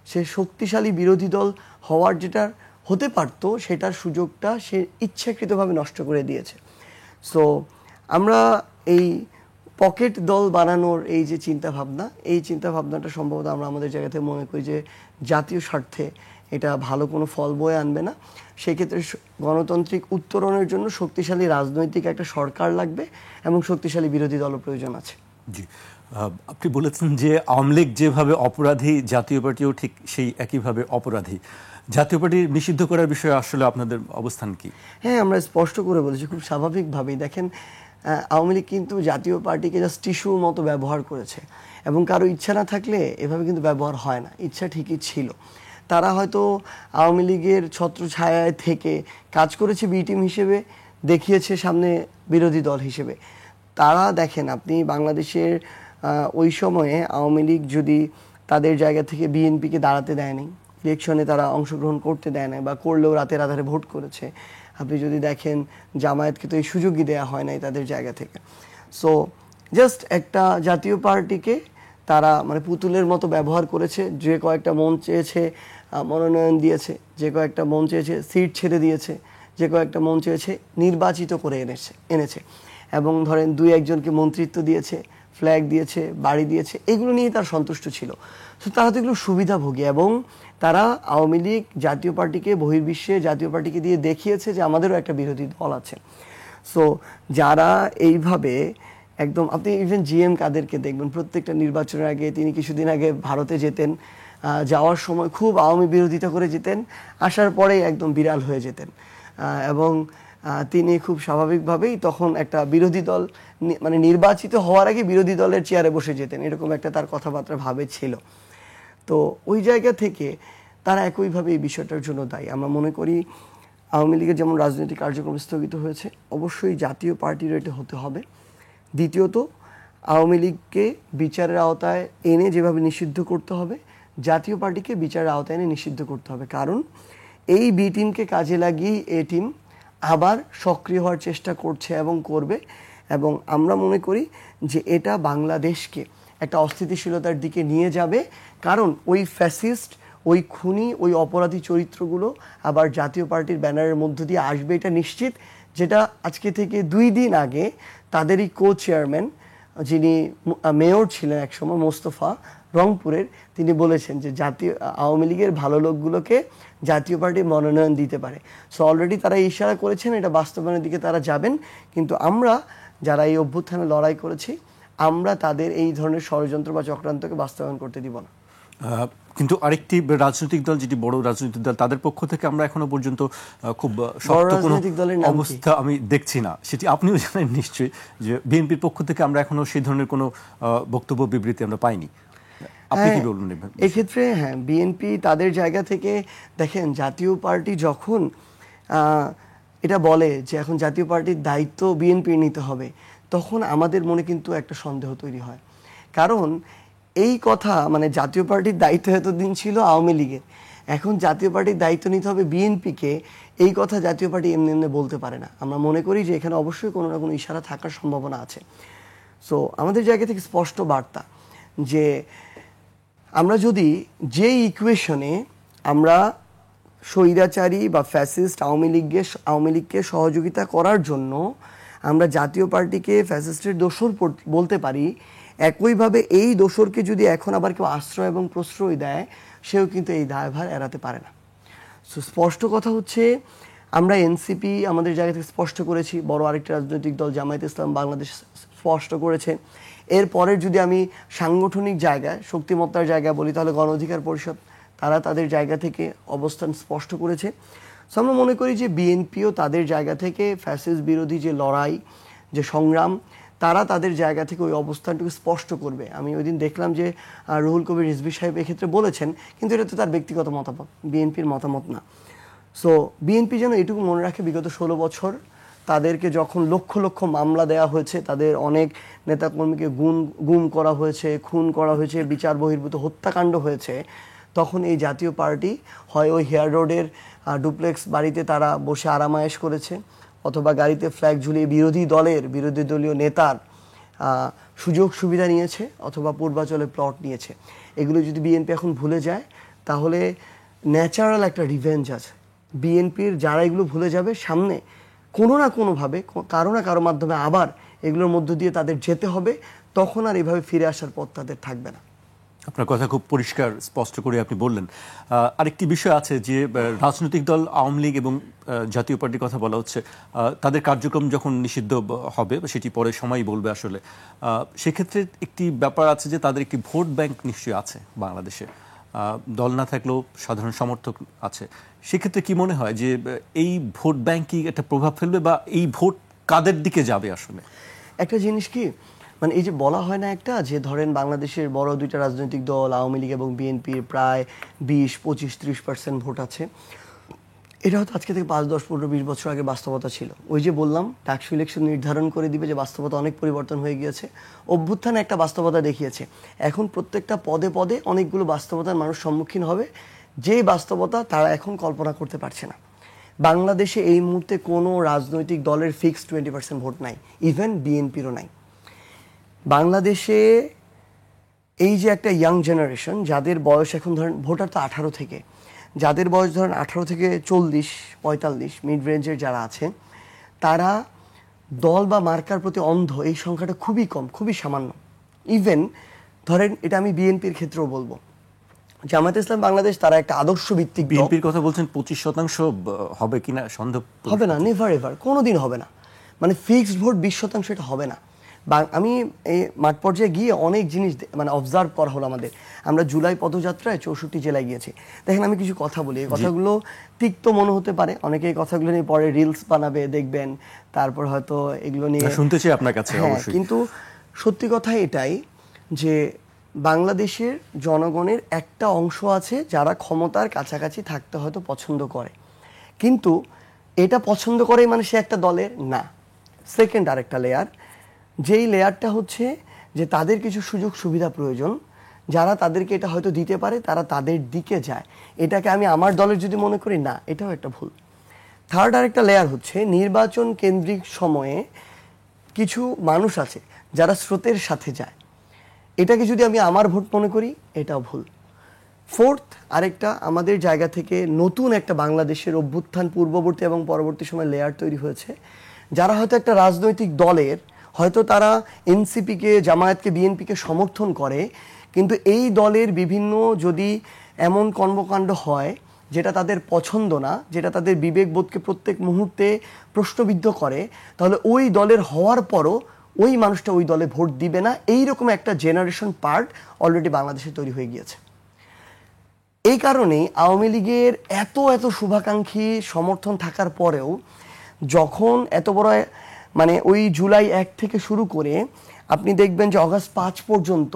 সে শক্তিশালী বিরোধী দল হওয়ার যেটা হতে পারত সেটার সুযোগটা সে ইচ্ছাকৃতভাবে নষ্ট করে দিয়েছে। সো আমরা এই পকেট দল বানানোর এই যে চিন্তাভাবনা, এই চিন্তাভাবনাটা সম্ভবত আমরা আমাদের জায়গা থেকে মনে করি যে জাতীয় স্বার্থে এটা ভালো কোনো ফল বয়ে আনবে না। সেক্ষেত্রে গণতান্ত্রিক উত্তরণের জন্য শক্তিশালী রাজনৈতিক একটা সরকার লাগবে এবং শক্তিশালী বিরোধী দলও প্রয়োজন আছে। জি, আপনি বলেছেন যে আওয়ামী লীগ যেভাবে অপরাধী, জাতীয় পার্টিও ঠিক সেই একইভাবে অপরাধী। জাতীয় পার্টি নিষিদ্ধ করার বিষয়ে আসলে আপনাদের অবস্থান কি? হ্যাঁ, আমরা স্পষ্ট করে বলেছি খুব স্বাভাবিকভাবেই। দেখেন, আওয়ামী লীগ কিন্তু জাতীয় পার্টিকে জাস্ট টিস্যুর মতো ব্যবহার করেছে এবং কারো ইচ্ছা না থাকলে এভাবে কিন্তু ব্যবহার হয় না। ইচ্ছা ঠিকই ছিল। তারা হয়তো আওয়ামী লীগের ছত্রছায়ায় থেকে কাজ করেছে বি টিম হিসেবে, দেখিয়েছে সামনে বিরোধী দল হিসেবে। তারা দেখেন, আপনি বাংলাদেশের ওই সময়ে আওয়ামী লীগ যদি তাদের জায়গা থেকে বিএনপিকে দাঁড়াতে দেয়নি, ইলেকশনে তারা অংশগ্রহণ করতে দেয় না, বা করলেও রাতের আধারে ভোট করেছে। আপনি যদি দেখেন জামায়াতকে তো এই সুযোগই দেওয়া হয় নাই তাদের জায়গা থেকে। সো জাস্ট একটা জাতীয় পার্টিকে তারা মানে পুতুলের মতো ব্যবহার করেছে। যে কয়েকটা মন চেয়েছে মনোনয়ন দিয়েছে, যে কয়েকটা মন চেয়েছে সিট ছেড়ে দিয়েছে, যে কয়েকটা মন চেয়েছে নির্বাচিত করে এনেছে এবং ধরেন 2-1জনকে মন্ত্রিত্ব দিয়েছে, ফ্ল্যাগ দিয়েছে, বাড়ি দিয়েছে, এগুলো নিয়ে তার সন্তুষ্ট ছিল। তো তারা তো এগুলো সুবিধাভোগী এবং তারা আওয়ামী লীগ জাতীয় পার্টিকে বহির্বিশ্বে জাতীয় পার্টিকে দিয়ে দেখিয়েছে যে আমাদেরও একটা বিরোধী দল আছে। সো যারা এইভাবে একদম আপনি ইভেন জিএম কাদেরকে দেখবেন প্রত্যেকটা নির্বাচনের আগে, তিনি কিছুদিন আগে ভারতে যেতেন, যাওয়ার সময় খুব আওয়ামী বিরোধিতা করে যেতেন, আসার পরেই একদম বিড়াল হয়ে যেতেন। এবং তিনি খুব স্বাভাবিকভাবেই তখন একটা বিরোধী দল মানে নির্বাচিত হওয়ার আগে বিরোধী দলের চেয়ারে বসে যেতেন, এরকম একটা তার কথাবার্তা ভাবে ছিল। তো ওই জায়গা থেকে তারা একইভাবে এই বিষয়টার জন্য দায়ী। আমরা মনে করি আওয়ামী লীগের যেমন রাজনৈতিক কার্যক্রম স্থগিত হয়েছে, অবশ্যই জাতীয় পার্টির এটা হতে হবে। দ্বিতীয়ত, আওয়ামী লীগকে বিচারের আওতায় এনে যেভাবে নিষিদ্ধ করতে হবে, জাতীয় পার্টিকে বিচারের আওতায় এনে নিষিদ্ধ করতে হবে। কারণ এই বি টিমকে কাজে লাগিয়ে এ টিম আবার সক্রিয় হওয়ার চেষ্টা করছে এবং করবে। এবং আমরা মনে করি যে এটা বাংলাদেশকে একটা অস্থিতিশীলতার দিকে নিয়ে যাবে। কারণ ওই ফ্যাসিস্ট, ওই খুনি, ওই অপরাধী চরিত্রগুলো আবার জাতীয় পার্টির ব্যানারের মধ্য দিয়ে আসবে, এটা নিশ্চিত। যেটা আজকে থেকে 2 দিন আগে তাদেরই কো চেয়ারম্যান, যিনি মেয়র ছিলেন একসময়, মোস্তফা রংপুরের, তিনি বলেছেন যে জাতীয় আওয়ামী লীগের ভালো লোকগুলোকে জাতীয় পার্টি মনোনয়ন দিতে পারে। সো অলরেডি তারা ইশারা করেছেন, এটা বাস্তবায়নের দিকে তারা যাবেন। কিন্তু আমরা যারা এই অভ্যুত্থানে লড়াই করেছি, আমরা তাদের এই ধরনের ষড়যন্ত্র বা চক্রান্তকে বাস্তবায়ন করতে দিব না। কিন্তু আরেকটি রাজনৈতিক দল, যেটি বড় রাজনৈতিক দল, তাদের পক্ষ থেকে আমরা এখনো পর্যন্ত খুব শক্ত কোনো অবস্থা আমি দেখছি না। সেটি আপনিও জানেন নিশ্চয়ই যে বিএনপির পক্ষ থেকে আমরা এখনো সেই ধরনের কোনো বক্তব্য বিবৃতি আমরা পাইনি। আপনি কি বলবেন এক্ষেত্রে? হ্যাঁ, বিএনপি তাদের জায়গা থেকে দেখেন, জাতীয় পার্টি যখন এটা বলে যে এখন জাতীয় পার্টির দায়িত্ব বিএনপির নিতে হবে, তখন আমাদের মনে কিন্তু একটা সন্দেহ তৈরি হয়। কারণ এই কথা মানে জাতীয় পার্টির দায়িত্ব এতদিন ছিল আওয়ামী লীগের, এখন জাতীয় পার্টির দায়িত্ব নিতে হবে বিএনপিকে, এই কথা জাতীয় পার্টি এমনি এমনি বলতে পারে না। আমরা মনে করি যে এখানে অবশ্যই কোনো না কোনো ইশারা থাকার সম্ভাবনা আছে। সো আমাদের জায়গা থেকে স্পষ্ট বার্তা যে আমরা যদি যে ইকুয়েশনে আমরা স্বৈরাচারী বা ফ্যাসিস্ট আওয়ামী লীগকে সহযোগিতা করার জন্য আমরা জাতীয় পার্টিকে ফ্যাসিস্টের দোসর বলতে পারি, একইভাবে এই দোসরকে যদি এখন আবার কেউ আশ্রয় এবং প্রশ্রয় দেয়, সেও কিন্তু এই দায়ভার এড়াতে পারে না। সো স্পষ্ট কথা হচ্ছে, আমরা এনসিপি আমাদের জায়গা থেকে স্পষ্ট করেছি, বড় আরেকটি রাজনৈতিক দল জামায়াতে ইসলাম বাংলাদেশ স্পষ্ট করেছে। এরপরের যদি আমি সাংগঠনিক জায়গায়, শক্তিমত্তার জায়গায় বলি, তাহলে গণ অধিকার পরিষদ, তারা তাদের জায়গা থেকে অবস্থান স্পষ্ট করেছে। সো আমরা মনে করি যে বিএনপিও তাদের জায়গা থেকে ফ্যাসিস্ট বিরোধী যে লড়াই, যে সংগ্রাম, তারা তাদের জায়গা থেকে ওই অবস্থানটুকু স্পষ্ট করবে। আমি ওই দিন দেখলাম যে রুহুল কবির রিজভী সাহেব এক্ষেত্রে বলেছেন, কিন্তু এটা তো তার ব্যক্তিগত মতামত, বিএনপির মতামত না। সো বিএনপি যেন এটুকু মনে রাখে, বিগত 16 বছর তাদেরকে যখন লক্ষ লক্ষ মামলা দেওয়া হয়েছে, তাদের অনেক নেতাকর্মীকে গুম করা হয়েছে, খুন করা হয়েছে, বিচার বহির্ভূত হত্যাকাণ্ড হয়েছে, তখন এই জাতীয় পার্টি হয় ওই হেয়ার রোডের ডুপ্লেক্স বাড়িতে তারা বসে আরামায়েশ করেছে, অথবা গাড়িতে ফ্ল্যাগ ঝুলিয়ে বিরোধী দলীয় নেতার সুযোগ সুবিধা নিয়েছে, অথবা পূর্বাচলে প্লট নিয়েছে। এগুলো যদি বিএনপি এখন ভুলে যায়, তাহলে ন্যাচারাল একটা রিভেঞ্জ আছে বিএনপির। যারা এগুলো ভুলে যাবে, সামনে কোনো না কোনোভাবে কারো না কারো মাধ্যমে আবার এগুলোর মধ্য দিয়ে তাদের যেতে হবে, তখন আর এভাবে ফিরে আসার পথ তাদের থাকবে না। আপনার কথা খুব পরিষ্কার, স্পষ্ট করে আপনি বললেন। আরেকটি বিষয় আছে যে রাজনৈতিক দল আওয়ামী লীগ এবং জাতীয় পার্টির কথা বলা হচ্ছে, তাদের কার্যক্রম যখন নিষিদ্ধ হবে, সেটি পরে সময় বলবে আসলে। সেক্ষেত্রে একটি ব্যাপার আছে যে তাদের একটি ভোট ব্যাংক নিশ্চয়ই আছে বাংলাদেশে, দল না থাকলেও সাধারণ সমর্থক আছে। সেক্ষেত্রে কি মনে হয় যে এই ভোট ব্যাংক কি একটা প্রভাব ফেলবে, বা এই ভোট কাদের দিকে যাবে আসলে? একটা জিনিস কি, মানে এই যে বলা হয় না একটা, যে ধরেন বাংলাদেশের বড় দুইটা রাজনৈতিক দল আওয়ামী লীগ এবং বিএনপির প্রায় 20, 25, 30% ভোট আছে, এটা হয়তো আজকে থেকে 5, 10, 15, 20 বছর আগে বাস্তবতা ছিল। ওই যে বললাম, ডাকসু ইলেকশন নির্ধারণ করে দিবে যে বাস্তবতা অনেক পরিবর্তন হয়ে গিয়েছে। অভ্যুত্থানে একটা বাস্তবতা দেখিয়েছে, এখন প্রত্যেকটা পদে পদে অনেকগুলো বাস্তবতার মানুষ সম্মুখীন হবে, যে বাস্তবতা তারা এখন কল্পনা করতে পারছে না। বাংলাদেশে এই মুহূর্তে কোনো রাজনৈতিক দলের ফিক্সড 20% ভোট নাই, ইভেন বিএনপিরও নাই। বাংলাদেশে এই যে একটা ইয়াং জেনারেশন, যাদের বয়স এখন ধরেন, ভোটার তো 18 থেকে, যাদের বয়স ধরেন 18 থেকে 40, 45 মিড রেঞ্জের যারা আছে, তারা দল বা মার্কার প্রতি অন্ধ, এই সংখ্যাটা খুবই কম, খুবই সামান্য। ইভেন ধরেন, এটা আমি বিএনপির ক্ষেত্রেও বলবো, জামায়াতে ইসলাম বাংলাদেশ তারা একটা আদর্শ ভিত্তিক, বিএনপির কথা বলছেন 25% হবে কিনা সন্দেহ? হবে না, নেভার এভার, কোনোদিন হবে না। মানে ফিক্সড ভোট 20% এটা হবে না। আমি এই মাঠ পর্যায়ে গিয়ে অনেক জিনিস মানে অবজার্ভ করা হলো আমাদের। আমরা জুলাই পদযাত্রায় 64 জেলায় গিয়েছি। দেখেন আমি কিছু কথা বলি, এই কথাগুলো তিক্ত মনে হতে পারে, অনেকে এই কথাগুলো নিয়ে পরে রিলস বানাবে দেখবেন, তারপর হয়তো এগুলো নিয়ে শুনতে চাই আপনার কাছে। অবশ্যই কিন্তু সত্যি কথা এটাই যে বাংলাদেশের জনগণের একটা অংশ আছে যারা ক্ষমতার কাছাকাছি থাকতে হয়তো পছন্দ করে, কিন্তু এটা পছন্দ করে মানে সে একটা দলের না। সেকেন্ড আরেকটা লেয়ার, যেই লেয়ারটা হচ্ছে যে তাদের কিছু সুযোগ সুবিধা প্রয়োজন, যারা তাদেরকে এটা হয়তো দিতে পারে তারা তাদের দিকে যায়। এটাকে আমি আমার দলের যদি মনে করি, না, এটাও একটা ভুল। থার্ড আরেকটা লেয়ার হচ্ছে নির্বাচন কেন্দ্রিক সময়ে কিছু মানুষ আছে যারা স্রোতের সাথে যায়, এটাকে যদি আমি আমার ভোট মনে করি, এটাও ভুল। ফোর্থ আরেকটা, আমাদের জায়গা থেকে নতুন একটা বাংলাদেশের অভ্যুত্থান পূর্ববর্তী এবং পরবর্তী সময় লেয়ার তৈরি হয়েছে, যারা হয়তো একটা রাজনৈতিক দলের, হয়তো তারা এনসিপিকে, জামায়াতকে, বিএনপিকে সমর্থন করে, কিন্তু এই দলের বিভিন্ন যদি এমন কর্মকাণ্ড হয় যেটা তাদের পছন্দ না, যেটা তাদের বিবেকবোধকে প্রত্যেক মুহূর্তে প্রশ্নবিদ্ধ করে, তাহলে ওই দলের হওয়ার পরও ওই মানুষটা ওই দলে ভোট দিবে না। এইরকম একটা জেনারেশন পার্ট অলরেডি বাংলাদেশে তৈরি হয়ে গিয়েছে। এই কারণেই আওয়ামী লীগের এত এত শুভাকাঙ্ক্ষী সমর্থন থাকার পরেও যখন এত বড় মানে ওই জুলাই 1 থেকে শুরু করে আপনি দেখবেন যে অগাস্ট 5 পর্যন্ত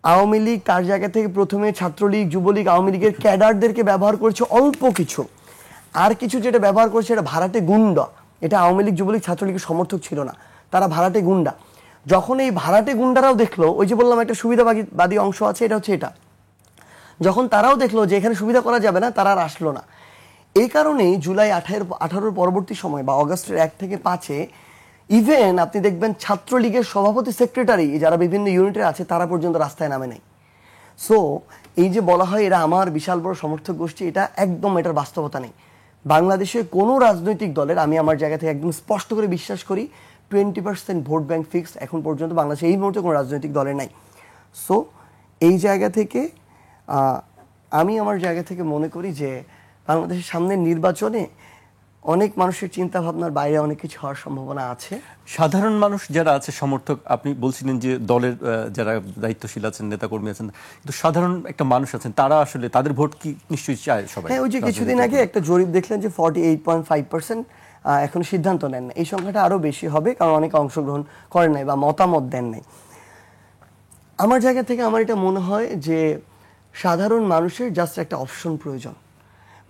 আওয়ামী লীগ তার জায়গা থেকে প্রথমে ছাত্রলীগ, যুবলীগ, আওয়ামী লীগের ক্যাডারদেরকে ব্যবহার করেছে অল্প কিছু, আর কিছু যেটা ব্যবহার করেছে এটা ভাড়াটে গুন্ডা। এটা আওয়ামী লীগ, যুবলীগ, ছাত্রলীগের সমর্থক ছিল না, তারা ভাড়াটে গুন্ডা। যখন এই ভাড়াটে গুন্ডারাও দেখলো, ওই যে বললাম একটা সুবিধাবাদী অংশ আছে, এটা হচ্ছে এটা, যখন তারাও দেখলো যে এখানে সুবিধা করা যাবে না, তারা আর আসলো না। এই কারণেই জুলাই 18 পরবর্তী সময় বা অগস্টের 1 থেকে 5-এ ইভেন আপনি দেখবেন ছাত্রলীগের সভাপতি, সেক্রেটারি যারা বিভিন্ন ইউনিটে আছে তারা পর্যন্ত রাস্তায় নামে নাই। সো এই যে বলা হয় এরা আমার বিশাল বড় সমর্থক গোষ্ঠী, এটা একদম, এটার বাস্তবতা নেই। বাংলাদেশে কোনো রাজনৈতিক দলের, আমি আমার জায়গা থেকে একদম স্পষ্ট করে বিশ্বাস করি, 20% ভোট ব্যাংক ফিক্সড এখন পর্যন্ত বাংলাদেশে এই মুহূর্তে কোনো রাজনৈতিক দলের নাই। সো এই জায়গা থেকে আমি আমার জায়গা থেকে মনে করি যে বাংলাদেশের সামনের নির্বাচনে অনেক মানুষের চিন্তা ভাবনার বাইরে অনেক কিছু হওয়ার সম্ভাবনা আছে। সাধারণ মানুষ যারা আছে সমর্থক, আপনি বলছিলেন যে দলের যারা দায়িত্বশীল আছেন, নেতাকর্মী আছেন, কিন্তু সাধারণ একটা মানুষ আছেন, তারা আসলে তাদের ভোট কি নিশ্চয়ই চায় সবাই? হ্যাঁ, ওই যে কিছুদিন আগে একটা জরিপ দেখলেন যে 48.5% এখন সিদ্ধান্ত নেন না। এই সংখ্যাটা আরো বেশি হবে, কারণ অনেকে অংশগ্রহণ করেন নাই বা মতামত দেন নাই। আমার জায়গা থেকে আমার এটা মনে হয় যে সাধারণ মানুষের জাস্ট একটা অপশন প্রয়োজন,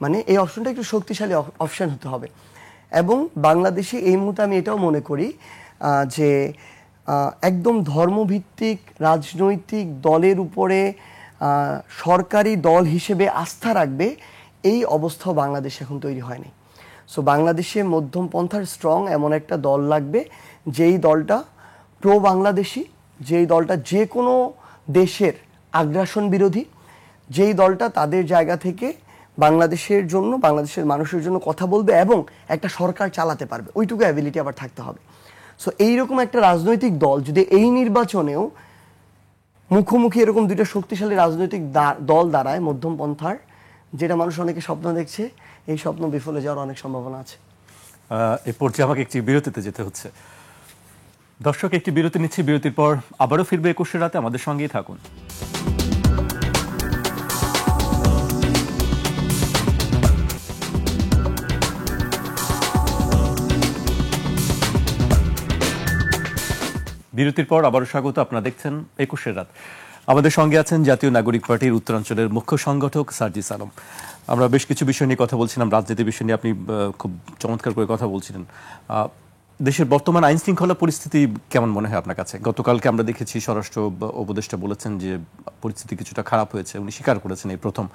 মানে এই অপশনটা একটু শক্তিশালী অপশন হতে হবে। এবং বাংলাদেশে এই মুহূর্তে আমি এটাও মনে করি যে একদম ধর্মভিত্তিক রাজনৈতিক দলের উপরে সরকারি দল হিসেবে আস্থা রাখবে, এই অবস্থাও বাংলাদেশে এখন তৈরি হয়নি। সো বাংলাদেশে মধ্যম পন্থার স্ট্রং এমন একটা দল লাগবে, যেই দলটা প্রো বাংলাদেশি, যেই দলটা যে কোনো দেশের আগ্রাসন বিরোধী, যেই দলটা তাদের জায়গা থেকে বাংলাদেশের জন্য, বাংলাদেশের মানুষের জন্য কথা বলবে এবং একটা সরকার চালাতে পারবে, ওইটুকু অ্যাবিলিটি আবার থাকতে হবে। সো এইরকম একটা রাজনৈতিক দল যদি এই নির্বাচনেও মুখোমুখি এরকম দুইটা শক্তিশালী রাজনৈতিক দল দাঁড়ায় মধ্যম পন্থার, যেটা মানুষ অনেকে স্বপ্ন দেখছে, এই স্বপ্ন বিফলে যাওয়ার অনেক সম্ভাবনা আছে। এ পর্যায়ে আমাকে একটি বিরতিতে যেতে হচ্ছে। দর্শক, একটি বিরতি নিচ্ছি, বিরতির পর আবারও ফিরবে 21 রাতে, আমাদের সঙ্গেই থাকুন। বিরতির পর আবারও স্বাগত, আপনারা দেখছেন 21 রাত। আমাদের সঙ্গে আছেন জাতীয় নাগরিক পার্টির উত্তরাঞ্চলের মুখ্য সংগঠক সার্জিস আলম। আমরা বেশ কিছু বিষয় নিয়ে কথা বলছিলাম, রাজনীতির বিষয় নিয়ে আপনি খুব চমৎকার করে কথা বলছিলেন। দেশের বর্তমান আইন শৃঙ্খলা পরিস্থিতি কেমন মনে হয় আপনার কাছে? গতকালকে আমরা দেখেছি স্বরাষ্ট্র উপদেষ্টা বলেছেন যে পরিস্থিতি কিছুটা খারাপ হয়েছে, উনি স্বীকার করেছেন এই প্রথম।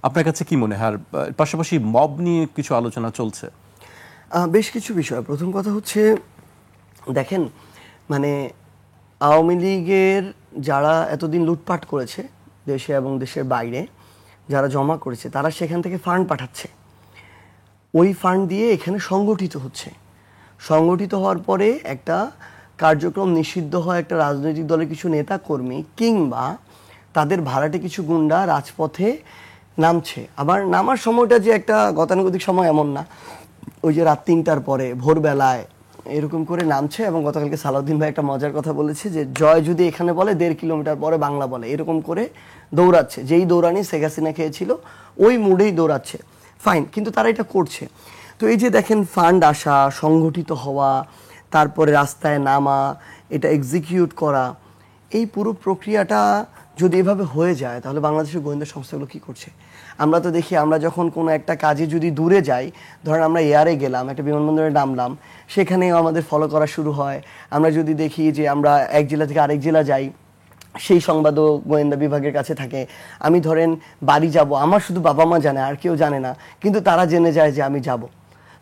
আপনার কাছে কি মনে হয়? আর পাশাপাশি মব নিয়ে কিছু আলোচনা চলছে, বেশ কিছু বিষয়। প্রথম কথা হচ্ছে, দেখেন, মানে আওয়ামী লীগের যারা এতদিন লুটপাট করেছে দেশে এবং দেশের বাইরে, যারা জমা করেছে, তারা সেখান থেকে ফান্ড পাঠাচ্ছে, ওই ফান্ড দিয়ে এখানে সংগঠিত হচ্ছে। সংগঠিত হওয়ার পরে একটা কার্যক্রম নিষিদ্ধ হয় একটা রাজনৈতিক দলের কিছু নেতা কর্মী কিংবা তাদের ভাড়াটে কিছু গুন্ডা রাজপথে নামছে। আবার নামার সময়টা যে একটা গতানুগতিক সময় এমন না, ওই যে রাত 3টার পরে, ভোরবেলায়, এরকম করে নামছে। এবং গতকালকে সালাউদ্দিন ভাই একটা মজার কথা বলেছে যে জয় যদি এখানে বলে 1.5 কিলোমিটার পরে বাংলা বলে, এরকম করে দৌড়াচ্ছে। যেই দৌড়ানি শেখ হাসিনা খেয়েছিল ওই মুডেই দৌড়াচ্ছে। ফাইন, কিন্তু তারা এটা করছে। তো এই যে দেখেন ফান্ড আসা, সংগঠিত হওয়া, তারপরে রাস্তায় নামা, এটা এক্সিকিউট করা, এই পুরো প্রক্রিয়াটা যদি এভাবে হয়ে যায় তাহলে বাংলাদেশের গোয়েন্দা সংস্থাগুলো কি করছে? আমরা তো দেখি, আমরা যখন কোনো একটা কাজে যদি দূরে যাই, ধরেন আমরা এয়ারে গেলাম, একটা বিমানবন্দরে নামলাম, সেখানেও আমাদের ফলো করা শুরু হয়। আমরা যদি দেখি যে আমরা এক জেলা থেকে আরেক জেলা যাই, সেই সংবাদও গোয়েন্দা বিভাগের কাছে থাকে। আমি ধরেন বাড়ি যাব, আমার শুধু বাবা মা জানে, আর কেউ জানে না, কিন্তু তারা জেনে যায় যে আমি যাব।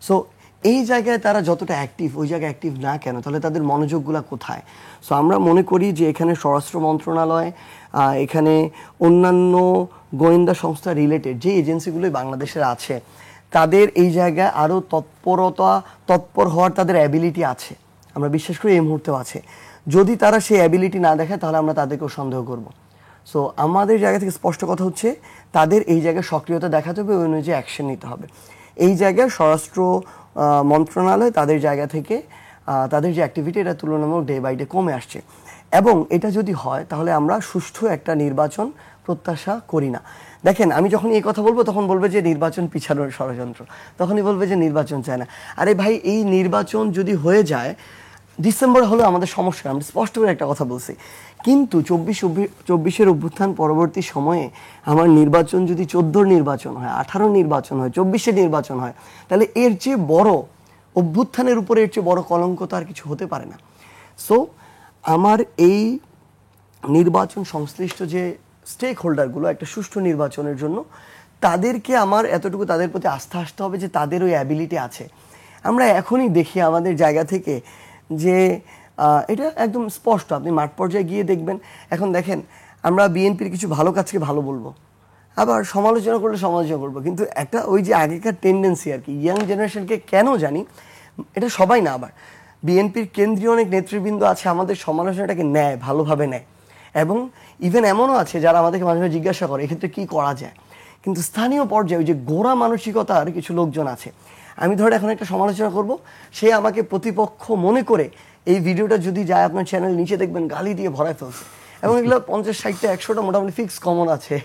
সো এই জায়গায় তারা যতটা অ্যাক্টিভ, ওই জায়গায় অ্যাক্টিভ না কেন? তাহলে তাদের মনোযোগগুলো কোথায়? সো আমরা মনে করি যে এখানে স্বরাষ্ট্র মন্ত্রণালয়, এখানে অন্যান্য গোয়েন্দা সংস্থা রিলেটেড যে এজেন্সিগুলোই বাংলাদেশের আছে, তাদের এই জায়গায় আরও তৎপর হওয়ার তাদের অ্যাবিলিটি আছে। আমরা বিশ্বাস করি এই মুহূর্তেও আছে। যদি তারা সেই অ্যাবিলিটি না দেখায় তাহলে আমরা তাদেরকেও সন্দেহ করব। সো আমাদের জায়গা থেকে স্পষ্ট কথা হচ্ছে, তাদের এই জায়গায় সক্রিয়তা দেখাতে হবে, ওই অনুযায়ী অ্যাকশন নিতে হবে। এই জায়গায় স্বরাষ্ট্র মন্ত্রণালয় তাদের জায়গা থেকে তাদের যে অ্যাক্টিভিটি, এটা তুলনামূলক ডে বাই ডে কমে আসছে। এবং এটা যদি হয় তাহলে আমরা সুষ্ঠু একটা নির্বাচন প্রত্যাশা করি না। দেখেন, আমি যখন এই কথা বলবো তখন বলবে যে নির্বাচন পিছানোর ষড়যন্ত্র, তখনই বলবে যে নির্বাচন চায় না। আরে ভাই, এই নির্বাচন যদি হয়ে যায়, ডিসেম্বর হলো আমাদের সমস্যা, আমি স্পষ্ট করে একটা কথা বলছি। কিন্তু 24-এর অভ্যুত্থান পরবর্তী সময়ে আমার নির্বাচন যদি 14 নির্বাচন হয়, 18 নির্বাচন হয়, 24-এর নির্বাচন হয়, তাহলে এর চেয়ে বড় অভ্যুত্থানের উপরে এর চেয়ে বড় কলঙ্ক তো আর কিছু হতে পারে না। সো আমার এই নির্বাচন সংশ্লিষ্ট যে স্টেক হোল্ডারগুলো, একটা সুষ্ঠু নির্বাচনের জন্য তাদেরকে আমার এতটুকু তাদের প্রতি আস্থা আসতে হবে যে তাদের ওই অ্যাবিলিটি আছে। আমরা এখনই দেখি আমাদের জায়গা থেকে যে এটা একদম স্পষ্ট, আপনি মাঠ পর্যায়ে গিয়ে দেখবেন। এখন দেখেন, আমরা বিএনপির কিছু ভালো কাজকে ভালো বলবো, আবার সমালোচনা করলে সমালোচনা করবো, কিন্তু একটা ওই যে আগেকার টেন্ডেন্সি আর কি, ইয়াং জেনারেশনকে কেন জানি, এটা সবাই না, আবার বিএনপির কেন্দ্রীয় অনেক নেতৃবৃন্দ আছে আমাদের সমালোচনাটাকে নেয়, ভালোভাবে নেয়। এবং ইভেন এমনও আছে যারা আমাদেরকে মাঝে মাঝে জিজ্ঞাসা করে এক্ষেত্রে কী করা যায়। কিন্তু স্থানীয় পর্যায়ে ওই যে গোড়া মানসিকতার কিছু লোকজন আছে, আমি ধরে এখন একটা সমালোচনা করব, সে আমাকে প্রতিপক্ষ মনে করে এই ভিডিওটা যদি যায় আপনার চ্যানেল নিচে দেখবেন গালি দিয়ে ভরায় ফেলছে। এবং এগুলো 50, 60টা 100টা মোটামুটি ফিক্স কমন আছে,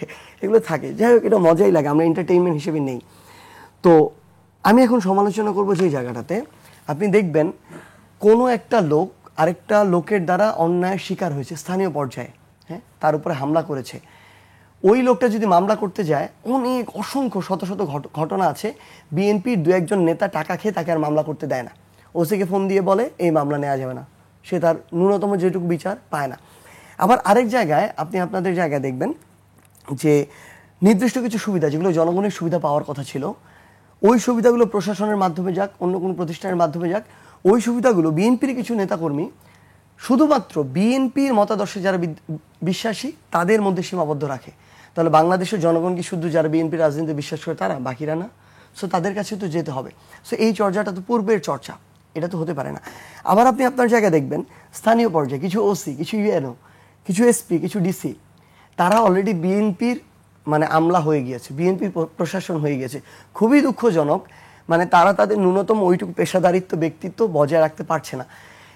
এগুলো থাকে। যাই হোক, এটা মজাই লাগে, আমরা এন্টারটেইনমেন্ট হিসেবে নেই। তো আমি এখন সমালোচনা করব যে জায়গাটাতে আপনি দেখবেন কোনো একটা লোক আরেকটা লোকের দ্বারা অন্যায়ের শিকার হয়েছে স্থানীয় পর্যায়ে, হ্যাঁ, তার উপরে হামলা করেছে। ওই লোকটা যদি মামলা করতে যায়, অনেক অসংখ্য শত শত ঘটনা আছে, বিএনপির 2-1 নেতা টাকা খেয়ে তাকে আর মামলা করতে দেয় না। ওসিকে ফোন দিয়ে বলে এই মামলা নেওয়া যাবে না, সে তার ন্যূনতম যেটুকু বিচার পায় না। আবার আরেক জায়গায় আপনি আপনাদের জায়গায় দেখবেন যে নির্দিষ্ট কিছু সুবিধা, যেগুলো জনগণের সুবিধা পাওয়ার কথা ছিল, ওই সুবিধাগুলো প্রশাসনের মাধ্যমে যাক, অন্য কোনো প্রতিষ্ঠানের মাধ্যমে যাক, ওই সুবিধাগুলো বিএনপির কিছু নেতাকর্মী শুধুমাত্র বিএনপির মতাদর্শে যারা বিশ্বাসী তাদের মধ্যে সীমাবদ্ধ রাখে। তাহলে বাংলাদেশের জনগণ কি শুধু যারা বিএনপির রাজনীতিতে বিশ্বাস করে তারা, বাকিরা না? সো তাদের কাছে তো যেতে হবে। সো এই চর্চাটা তো পূর্বের চর্চা, এটা তো হতে পারে না। আবার আপনি আপনার জায়গায় দেখবেন স্থানীয় পর্যায়ে কিছু ওসি, কিছু ইউএনও, কিছু এসপি, কিছু ডিসি, তারা অলরেডি বিএনপির মানে আমলা হয়ে গিয়েছে, বিএনপির প্রশাসন হয়ে গেছে। খুবই দুঃখজনক, মানে তারা তাদের ন্যূনতম ওইটুকু পেশাদারিত্ব, ব্যক্তিত্ব বজায় রাখতে পারছে না।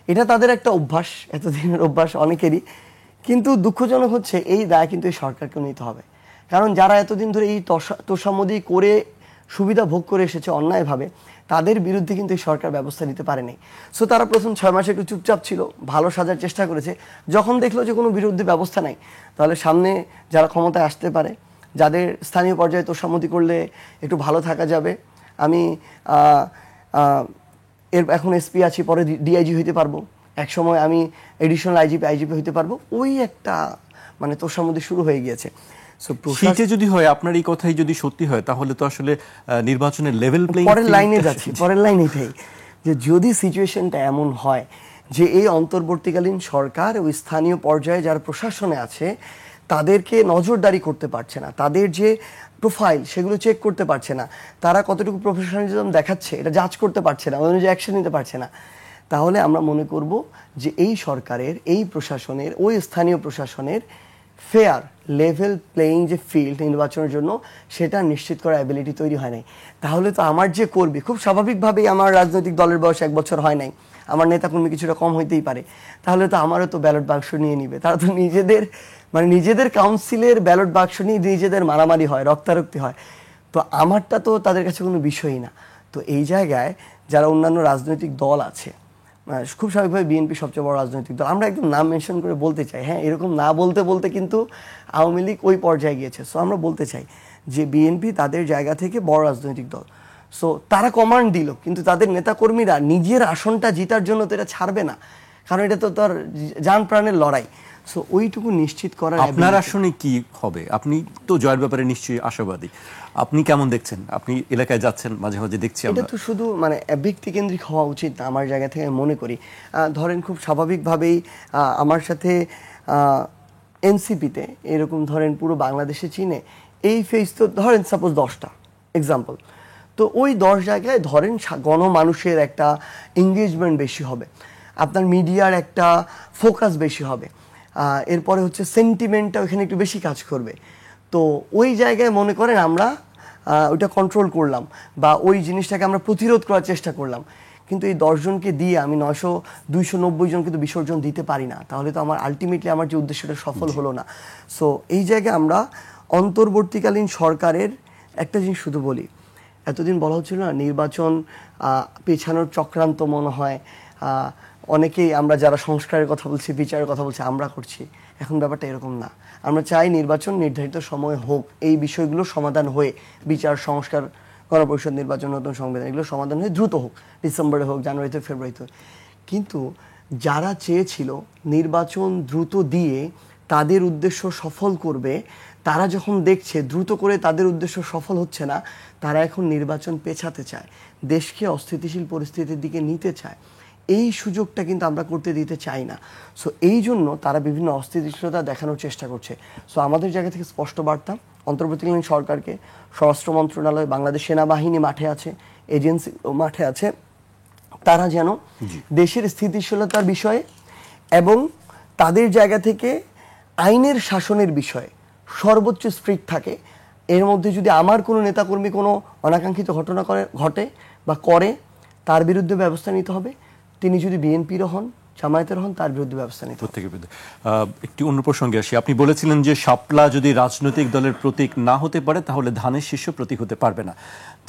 এটা তাদের একটা অভ্যাস, এতদিনের অভ্যাস অনেকেরই। কিন্তু দুঃখজনক হচ্ছে এই দায় কিন্তু এই সরকারকেও নিতে হবে। কারণ যারা এতদিন ধরে এই তোষামোদি করে সুবিধা ভোগ করে এসেছে অন্যায়ভাবে, তাদের বিরুদ্ধে কিন্তু এই সরকার ব্যবস্থা নিতে পারেনি। সো তারা প্রথম 6 মাসে একটু চুপচাপ ছিল, ভালো সাজার চেষ্টা করেছে। যখন দেখলো যে কোনো বিরুদ্ধে ব্যবস্থা নাই, তাহলে সামনে যারা ক্ষমতায় আসতে পারে, যাদের স্থানীয় পর্যায়ে তোষামোদি করলে একটু ভালো থাকা যাবে, আমি এখন এসপি আছি, পরে ডিআইজি হইতে পারবো, একসময় আমি এডিশনাল আইজিপি হইতে পারবো, ওই একটা মানে তোষামোদি শুরু হয়ে গিয়েছে। সেটা যদি হয়, আপনার এই কথাই যদি সত্যি হয়, তাহলে তো আসলে নির্বাচনের লেভেল প্লেইং পরের লাইনে যাচ্ছি, পরের লাইন এটাই যে যদি সিচুয়েশনটা এমন হয় যে এই অন্তর্বর্তীকালীন সরকার ওই স্থানীয় পর্যায়ে যারা প্রশাসনে আছে তাদেরকে নজরদারি করতে পারছে না, তাদের যে প্রোফাইল সেগুলো চেক করতে পারছে না, তারা কতটুকু প্রফেশনালিজম দেখাচ্ছে এটা জাজ করতে পারছে না, অনুযায়ী অ্যাকশন নিতে পারছে না, তাহলে আমরা মনে করব যে এই সরকারের, এই প্রশাসনের, ওই স্থানীয় প্রশাসনের ফেয়ার লেভেল প্লেইং যে ফিল্ড নির্বাচনের জন্য সেটা নিশ্চিত করার অ্যাবিলিটি তৈরি হয় নাই। তাহলে তো আমার যে কর্মী, খুব স্বাভাবিকভাবেই আমার রাজনৈতিক দলের বয়স 1 বছর হয় নাই, আমার নেতাকর্মী কিছুটা কম হইতেই পারে, তাহলে তো আমারও তো ব্যালট বাক্স নিয়ে নিবে। তারা তো নিজেদের কাউন্সিলের ব্যালট বাক্স নিয়ে নিজেদের মারামারি হয়, রক্তারক্তি হয়। তো আমারটা তো তাদের কাছে কোনো বিষয়ই না। তো এই জায়গায় যারা অন্যান্য রাজনৈতিক দল আছে, খুব স্বাভাবিকভাবে বিএনপি সবচেয়ে বড় রাজনৈতিক দল, আমরা একদম নাম মেনশন করে বলতে চাই, হ্যাঁ, এরকম না বলতে বলতে কিন্তু আওয়ামী লীগ ওই পর্যায়ে গিয়েছে। সো আমরা বলতে চাই যে বিএনপি তাদের জায়গা থেকে বড় রাজনৈতিক দল। সো তারা কমান্ড দিল, কিন্তু তাদের নেতাকর্মীরা নিজের আসনটা জিতার জন্য তো এটা ছাড়বে না, কারণ এটা তো তার জান প্রাণের লড়াই। সো ওইটুকু নিশ্চিত করার। আপনার আসনে কি হবে? আপনি তো জয়ের ব্যাপারে নিশ্চয়ই আশাবাদী, আপনি কেমন দেখছেন? আপনি এলাকায় যাচ্ছেন, মাঝে মাঝে দেখছি এটা আমরা। তো শুধু ব্যক্তিকেন্দ্রিক হওয়া উচিত না আমার জায়গা থেকে মনে করি। ধরেন খুব স্বাভাবিকভাবেই আমার সাথে এনসিপিতে এরকম ধরেন পুরো বাংলাদেশে চিনে এই ফেজ তো ধরেন সাপোজ 10টা এক্সাম্পল, তো ওই 10 জায়গায় ধরেন গণমানুষের একটা এঙ্গেজমেন্ট বেশি হবে, আপনার মিডিয়ার একটা ফোকাস বেশি হবে, এরপরে হচ্ছে সেন্টিমেন্টটা ওখানে একটু বেশি কাজ করবে। তো ওই জায়গায় মনে করেন আমরা ওইটা কন্ট্রোল করলাম বা ওই জিনিসটাকে আমরা প্রতিরোধ করার চেষ্টা করলাম, কিন্তু এই 10 জনকে দিয়ে আমি 290 জনকে তো বিসর্জন দিতে পারি না, তাহলে তো আমার আলটিমেটলি আমার যে উদ্দেশ্যটা সফল হলো না। সো এই জায়গায় আমরা অন্তর্বর্তীকালীন সরকারের একটা জিনিস শুধু বলি, এতদিন বলা হচ্ছিল না নির্বাচন পেছানোর চক্রান্ত মনে হয়, অনেকেই আমরা যারা সংস্কারের কথা বলছি, বিচারের কথা বলছি, আমরা করছি। এখন ব্যাপারটা এরকম না। আমরা চাই নির্বাচন নির্ধারিত সময় হোক, এই বিষয়গুলো সমাধান হয়ে বিচার, সংস্কার, গণপরিষদ নির্বাচন, নতুন সংবিধান, এগুলো সমাধান হয়ে দ্রুত হোক, ডিসেম্বরে হোক, জানুয়ারিতে, ফেব্রুয়ারিতে হোক। কিন্তু যারা চেয়েছিল নির্বাচন দ্রুত দিয়ে তাদের উদ্দেশ্য সফল করবে, তারা যখন দেখছে দ্রুত করে তাদের উদ্দেশ্য সফল হচ্ছে না, তারা এখন নির্বাচন পেছাতে চায়, দেশকে অস্থিতিশীল পরিস্থিতির দিকে নিতে চায়। এই সুযোগটা কিন্তু আমরা করতে দিতে চাই না। সো এই জন্য তারা বিভিন্ন অস্থিতিশীলতা দেখানোর চেষ্টা করছে। সো আমাদের জায়গা থেকে স্পষ্ট বার্তা অন্তর্বর্তীকালীন সরকারকে, স্বরাষ্ট্র মন্ত্রণালয়, বাংলাদেশ সেনাবাহিনী মাঠে আছে, এজেন্সি মাঠে আছে, তারা যেন দেশের স্থিতিশীলতার বিষয়ে এবং তাদের জায়গা থেকে আইনের শাসনের বিষয়ে সর্বোচ্চ স্ট্রিক্ট থাকে। এর মধ্যে যদি আমার কোনো নেতাকর্মী কোনো অনাকাঙ্ক্ষিত ঘটনা ঘটে বা করে, তার বিরুদ্ধে ব্যবস্থা নিতে হবে। তিনি যদি বিএনপির হন, জামায়াতের হন, তার বিরুদ্ধে ব্যবস্থা নিতে হবে। প্রত্যেকের বিরুদ্ধে। একটি অন্য প্রসঙ্গে আসি। আপনি বলেছিলেন যে শাপলা যদি রাজনৈতিক দলের প্রতীক না হতে পারে তাহলে ধানের শীর্ষ প্রতীক হতে পারবে না।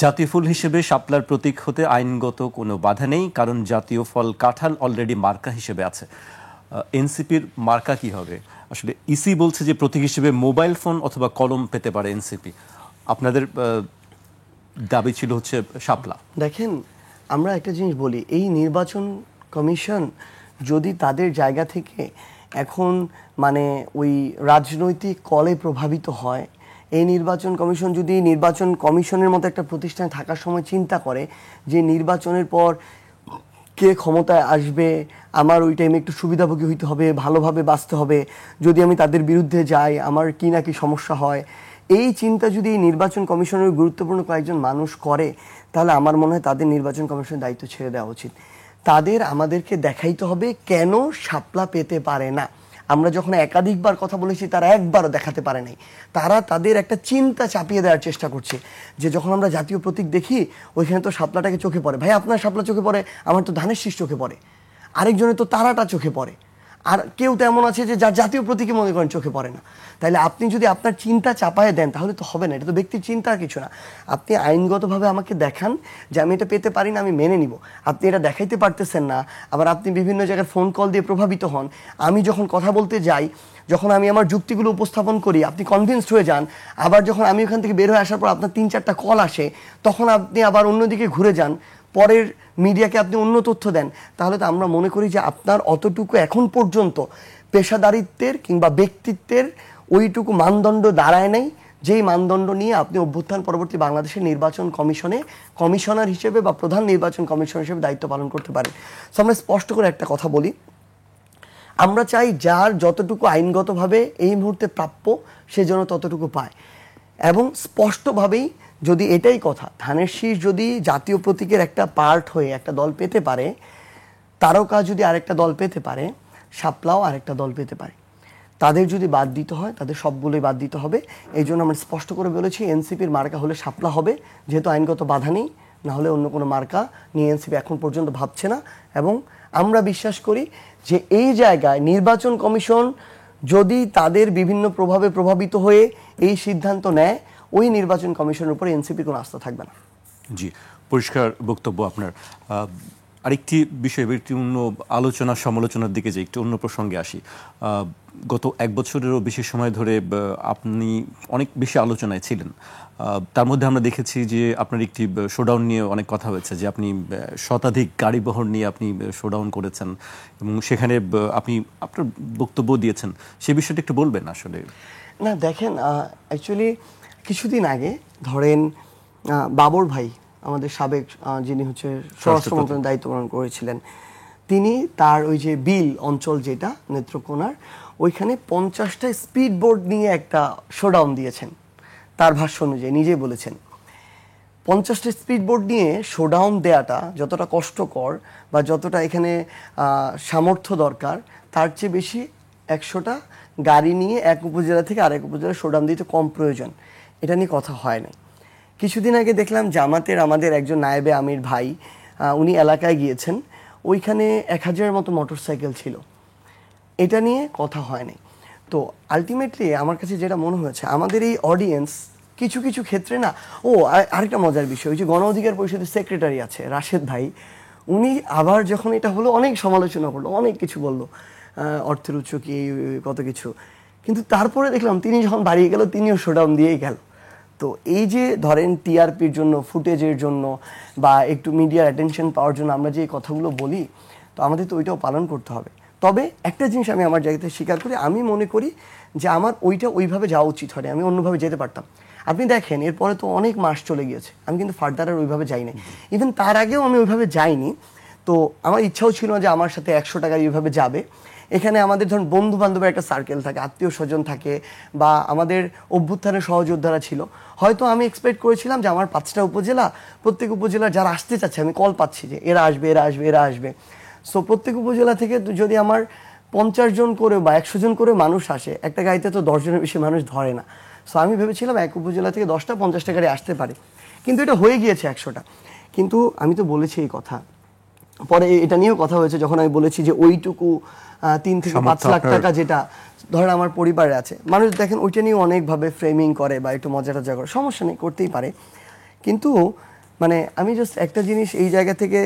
জাতীয় ফুল হিসেবে শাপলার প্রতীক হতে আইনগত কোনো বাধা নেই, কারণ জাতীয় ফল কাঁঠাল অলরেডি মার্কা হিসেবে আছে। এনসিপির মার্কা কি হবে? আসলে ইসি বলছে যে প্রতীক হিসেবে মোবাইল ফোন অথবা কলম পেতে পারে এনসিপি। আপনাদের দাবি ছিল হচ্ছে শাপলা। দেখেন, আমরা একটা জিনিস বলি, এই নির্বাচন কমিশন যদি তাদের জায়গা থেকে এখন ওই রাজনৈতিক কলে প্রভাবিত হয়, এই নির্বাচন কমিশন যদি নির্বাচন কমিশনের মতো একটা প্রতিষ্ঠানে থাকার সময় চিন্তা করে যে নির্বাচনের পর কে ক্ষমতায় আসবে, আমার ওই টাইমে একটু সুবিধাভোগী হইতে হবে, ভালোভাবে বাঁচতে হবে, যদি আমি তাদের বিরুদ্ধে যাই আমার কি না কি সমস্যা হয়, এই চিন্তা যদি এই নির্বাচন কমিশনের গুরুত্বপূর্ণ কয়েকজন মানুষ করে, তাহলে আমার মনে হয় তাদের নির্বাচন কমিশনের দায়িত্ব ছেড়ে দেওয়া উচিত। তাদের আমাদেরকে দেখাইতে হবে কেন শাপলা পেতে পারে না। আমরা যখন একাধিকবার কথা বলেছি, তারা একবারও দেখাতে পারে নাই। তারা তাদের একটা চিন্তা চাপিয়ে দেওয়ার চেষ্টা করছে যে যখন আমরা জাতীয় প্রতীক দেখি ওইখানে তো শাপলাটাকে চোখে পড়ে, ভাই আপনার শাপলা চোখে পড়ে, আমার তো ধানের শীষ চোখে পড়ে, আরেকজনের তো তারাটা চোখে পড়ে, আর কেউ তো এমন আছে যে যার জাতীয় প্রতীকে মনে করেন চোখে পড়ে না। তাইলে আপনি যদি আপনার চিন্তা চাপায় দেন তাহলে তো হবে না, এটা তো ব্যক্তির চিন্তা আর কিছু না। আপনি আইনগতভাবে আমাকে দেখান যে আমি এটা পেতে পারি না, আমি মেনে নিব। আপনি এটা দেখাইতে পারতেছেন না, আবার আপনি বিভিন্ন জায়গায় ফোন কল দিয়ে প্রভাবিত হন। আমি যখন কথা বলতে যাই, যখন আমি আমার যুক্তিগুলো উপস্থাপন করি, আপনি কনভিন্সড হয়ে যান, আবার যখন আমি ওখান থেকে বের হয়ে আসার পর আপনার 3-4টা কল আসে, তখন আপনি আবার অন্যদিকে ঘুরে যান, পরের মিডিয়াকে আপনি অন্য তথ্য দেন, তাহলে তো আমরা মনে করি যে আপনার অতটুকু এখন পর্যন্ত পেশাদারিত্বের কিংবা ব্যক্তিত্বের ওইটুকু মানদণ্ড দাঁড়ায় নাই, যেই মানদণ্ড নিয়ে আপনি অভ্যুত্থান পরবর্তী বাংলাদেশের নির্বাচন কমিশনে কমিশনার হিসেবে বা প্রধান নির্বাচন কমিশনার হিসেবে দায়িত্ব পালন করতে পারেন। সো আমরা স্পষ্ট করে একটা কথা বলি, আমরা চাই যার যতটুকু আইনগতভাবে এই মুহূর্তে প্রাপ্য সে যেন ততটুকু পায়। এবং স্পষ্টভাবেই যদি এটাই কথা, ধানের শীষ যদি জাতীয় প্রতীকের একটা পার্ট হয়ে একটা দল পেতে পারে, তারকা যদি আরেকটা দল পেতে পারে, শাপলাও আরেকটা দল পেতে পারে, তাদের যদি বাদ দিতে হয় তাদের সবগুলোই বাদ দিতে হবে। এই জন্য আমরা স্পষ্ট করে বলেছি এনসিপির মার্কা হলে শাপলা হবে, যেহেতু আইনগত বাধা নেই, না হলে অন্য কোনো মার্কা নিয়ে এনসিপি এখন পর্যন্ত ভাবছে না। এবং আমরা বিশ্বাস করি যে এই জায়গায় নির্বাচন কমিশন যদি তাদের বিভিন্ন প্রভাবে প্রভাবিত হয়ে এই সিদ্ধান্ত নেয়, ওই নির্বাচন কমিশনের উপর এনসিপির কোনো আস্থা থাকবে না। জি, পরিষ্কার বক্তব্য আপনার। আরেকটি বিষয়, একটি অন্য আলোচনা সমালোচনার দিকে যে একটু অন্য প্রসঙ্গে আসি। গত এক বছরেরও বেশি সময় ধরে আপনি অনেক বেশি আলোচনায় ছিলেন। তার মধ্যে আমরা দেখেছি যে আপনার একটি শোডাউন নিয়ে অনেক কথা হয়েছে, যে আপনি শতাধিক গাড়ি বহর নিয়ে আপনি শোডাউন করেছেন এবং সেখানে আপনি আপনার বক্তব্য দিয়েছেন। সে বিষয়টা একটু বলবেন আসলে। না দেখেন, অ্যাকচুয়ালি কিছুদিন আগে ধরেন বাবর ভাই, আমাদের সাবেক যিনি হচ্ছে স্বরাষ্ট্র মন্ত্রণালয়ের দায়িত্ব পালন করেছিলেন, তিনি তার ওই যে বিল অঞ্চল যেটা নেত্রকোনার, ওইখানে 50টা স্পিড বোর্ড নিয়ে একটা শোডাউন দিয়েছেন। তার ভাষ্য অনুযায়ী নিজেই বলেছেন 50টা স্পিড বোর্ড নিয়ে শোডাউন দেওয়াটা যতটা কষ্টকর বা যতটা এখানে সামর্থ্য দরকার, তার চেয়ে বেশি 100টা গাড়ি নিয়ে এক উপজেলা থেকে আরেক উপজেলা শোডাউন দিতে কম প্রয়োজন। এটা নিয়ে কথা হয় না। কিছুদিন আগে দেখলাম জামাতের আমাদের একজন নায়েবে আমির ভাই, উনি এলাকায় গিয়েছেন, ওইখানে 1000-এর মতো মোটরসাইকেল ছিল। এটা নিয়ে কথা হয় নাই। তো আলটিমেটলি আমার কাছে যেটা মনে হয়েছে, আমাদের এই অডিয়েন্স কিছু কিছু ক্ষেত্রে না, আরেকটা মজার বিষয়, ওই যে গণ অধিকার পরিষদের সেক্রেটারি আছে রাশেদ ভাই, উনি আবার যখন এটা হলো অনেক সমালোচনা করলো, অনেক কিছু বললো, অর্থের উৎস কি, কত কিছু, কিন্তু তারপরে দেখলাম তিনি যখন বাড়িয়ে গেল তিনিও শোডাউন দিয়েই গেল। তো এই যে ধরেন টিআরপির জন্য, ফুটেজের জন্য বা একটু মিডিয়ার অ্যাটেনশন পাওয়ার জন্য আমরা যে কথাগুলো বলি, তো আমাদের তো ওইটাও পালন করতে হবে। তবে একটা জিনিস আমি আমার জায়গাতে স্বীকার করি, আমি মনে করি যে আমার ওইটা ওইভাবে যাওয়া উচিত হয়, আমি অন্যভাবে যেতে পারতাম। আপনি দেখেন এরপরে তো অনেক মাস চলে গিয়েছে, আমি কিন্তু ফার্দার আর ওইভাবে যাই নাই। ইভেন তার আগেও আমি ওইভাবে যাইনি। তো আমার ইচ্ছাও ছিল না যে আমার সাথে 100 টাকা ওইভাবে যাবে। এখানে আমাদের ধরুন বন্ধু বান্ধবের একটা সার্কেল থাকে, আত্মীয় স্বজন থাকে, বা আমাদের অভ্যুত্থানের সহযোদ্ধারা ছিল। হয়তো আমি এক্সপেক্ট করেছিলাম যে আমার 5টা উপজেলা, প্রত্যেক উপজেলা যারা আসতে চাচ্ছে, আমি কল পাচ্ছি যে এরা আসবে এরা আসবে এরা আসবে। সো প্রত্যেক উপজেলা থেকে যদি আমার 50 জন করে বা 100 জন করে মানুষ আসে, একটা গাড়িতে তো 10 জনের বেশি মানুষ ধরে না। সো আমি ভেবেছিলাম এক উপজেলা থেকে 10টা 50টা গাড়ি আসতে পারে, কিন্তু এটা হয়ে গিয়েছে 100টা। কিন্তু আমি তো বলেছি এই কথা, পরে এটা নিয়েও কথা হয়েছে যখন আমি বলেছি যে ওইটুকু 3 থেকে 5 লাখ টাকা যেটা ধরেন আমার পরিবারে আছে, মানুষ দেখেন ওইটা নিয়ে অনেকভাবে ফ্রেমিং করে বা একটু মজা টজা করে, সমস্যা নেই, করতেই পারে। কিন্তু মানে আমি জাস্ট একটা জিনিস এই জায়গা থেকে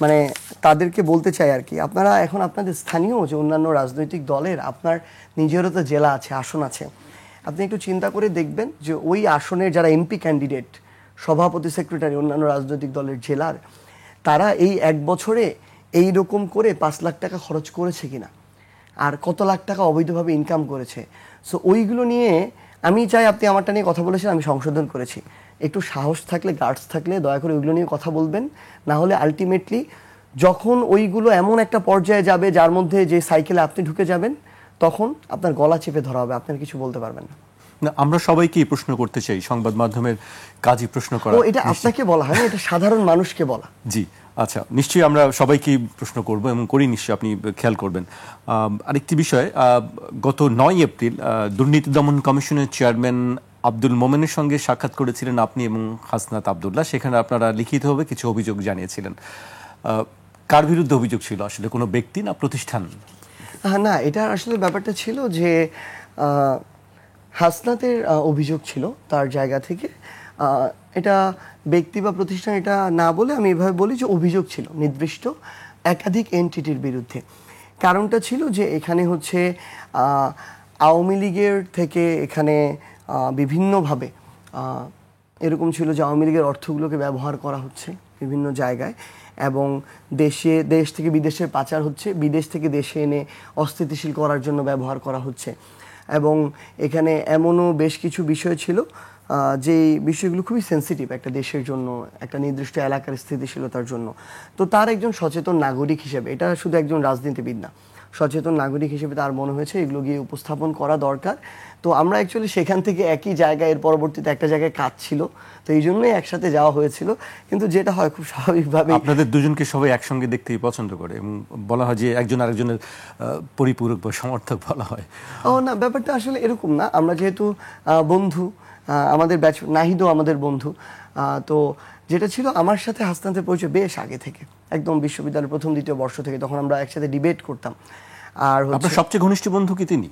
মানে তাদেরকে বলতে চাই আর কি, আপনারা এখন আপনাদের স্থানীয় যে অন্যান্য রাজনৈতিক দলের আপনার নিজেরও তো জেলা আছে, আসন আছে, আপনি একটু চিন্তা করে দেখবেন যে ওই আসনের যারা এমপি ক্যান্ডিডেট, সভাপতি, সেক্রেটারি, অন্যান্য রাজনৈতিক দলের জেলার, তারা এই 1 বছরে এই রকম করে 5 লাখ টাকা খরচ করেছে কিনা, আর কত লাখ টাকা অবৈধভাবে ইনকাম করেছে। সো ওইগুলো নিয়ে আমি চাই, আপনি আমারটা নিয়ে কথা বলেছেন, আমি সংশোধন করেছি, একটু সাহস থাকলে, গার্ডস থাকলে দয়া করে ওইগুলো নিয়ে কথা বলবেন। না হলে আলটিমেটলি যখন ওইগুলো এমন একটা পর্যায়ে যাবে যার মধ্যে যে সাইকেলে আপনি ঢুকে যাবেন, তখন আপনার গলা চেপে ধরা হবে, আপনার কিছু বলতে পারবেন না। আমরা সবাইকেই প্রশ্ন করতে চাই, সংবাদ মাধ্যমের কাজই প্রশ্ন করা। এটা আপনাকে বলা হয় না, এটা সাধারণ মানুষকে বলা। জি, আচ্ছা, নিশ্চয়ই আমরা সবাইকেই প্রশ্ন করব এবং করি, নিশ্চয়ই আপনি খেয়াল করবেন। আরেকটি বিষয়, গত 9 এপ্রিল দুর্নীতি দমন কমিশনের চেয়ারম্যান আব্দুল মোমেনের সঙ্গে সাক্ষাৎ করেছিলেন আপনি এবং হাসনাত আব্দুল্লাহ। সেখানে আপনারা লিখিতভাবে কিছু অভিযোগ জানিয়েছিলেন। কার বিরুদ্ধে অভিযোগ ছিল আসলে, কোনো ব্যক্তি না প্রতিষ্ঠান? না, এটা আসলে ব্যাপারটা ছিল যে হাসনাতের অভিযোগ ছিল তার জায়গা থেকে। এটা ব্যক্তি বা প্রতিষ্ঠান এটা না বলে আমি এভাবে বলি যে অভিযোগ ছিল নির্দিষ্ট একাধিক এন্টিটির বিরুদ্ধে। কারণটা ছিল যে এখানে হচ্ছে আওয়ামী লীগের থেকে এখানে বিভিন্নভাবে এরকম ছিল যে আওয়ামী লীগের অর্থগুলোকে ব্যবহার করা হচ্ছে বিভিন্ন জায়গায়, এবং দেশ থেকে বিদেশে পাচার হচ্ছে, বিদেশ থেকে দেশে এনে অস্থিতিশীল করার জন্য ব্যবহার করা হচ্ছে। এবং এখানে এমনও বেশ কিছু বিষয় ছিল যে বিষয়গুলো খুবই সেন্সিটিভ একটা দেশের জন্য, একটা নির্দিষ্ট এলাকার স্থিতিশীলতার জন্য। তো তার একজন সচেতন নাগরিক হিসেবে, এটা শুধু একজন রাজনীতিবিদ না, সচেতন নাগরিক হিসেবে তার মনে হয়েছে এগুলো গিয়ে উপস্থাপন করা দরকার। তো আমরা অ্যাকচুয়ালি সেখান থেকে একই জায়গায় এর পরবর্তীতে একটা জায়গায় কাজ ছিল, তো এই জন্যই একসাথে যাওয়া হয়েছিল। কিন্তু যেটা হয় খুব স্বাভাবিকভাবে, আপনাদের দুজনকে সবাই একসঙ্গে দেখতেই পছন্দ করে এবং বলা হয় যে একজন আরেকজনের পরিপূরক বা সমর্থক বলা হয়। না, ব্যাপারটা আসলে এরকম না। আমরা যেহেতু বন্ধু, আমাদের ব্যাচ নাহিদও আমাদের বন্ধু। তো যেটা ছিল আমার সাথে হাসনাতের পরিচয় বেশ আগে থেকে, একদম বিশ্ববিদ্যালয়ের প্রথম দ্বিতীয় বর্ষ থেকে, তখন আমরা একসাথে ডিবেট করতাম। আর আপনার সবচেয়ে ঘনিষ্ঠ বন্ধু কি তিনি?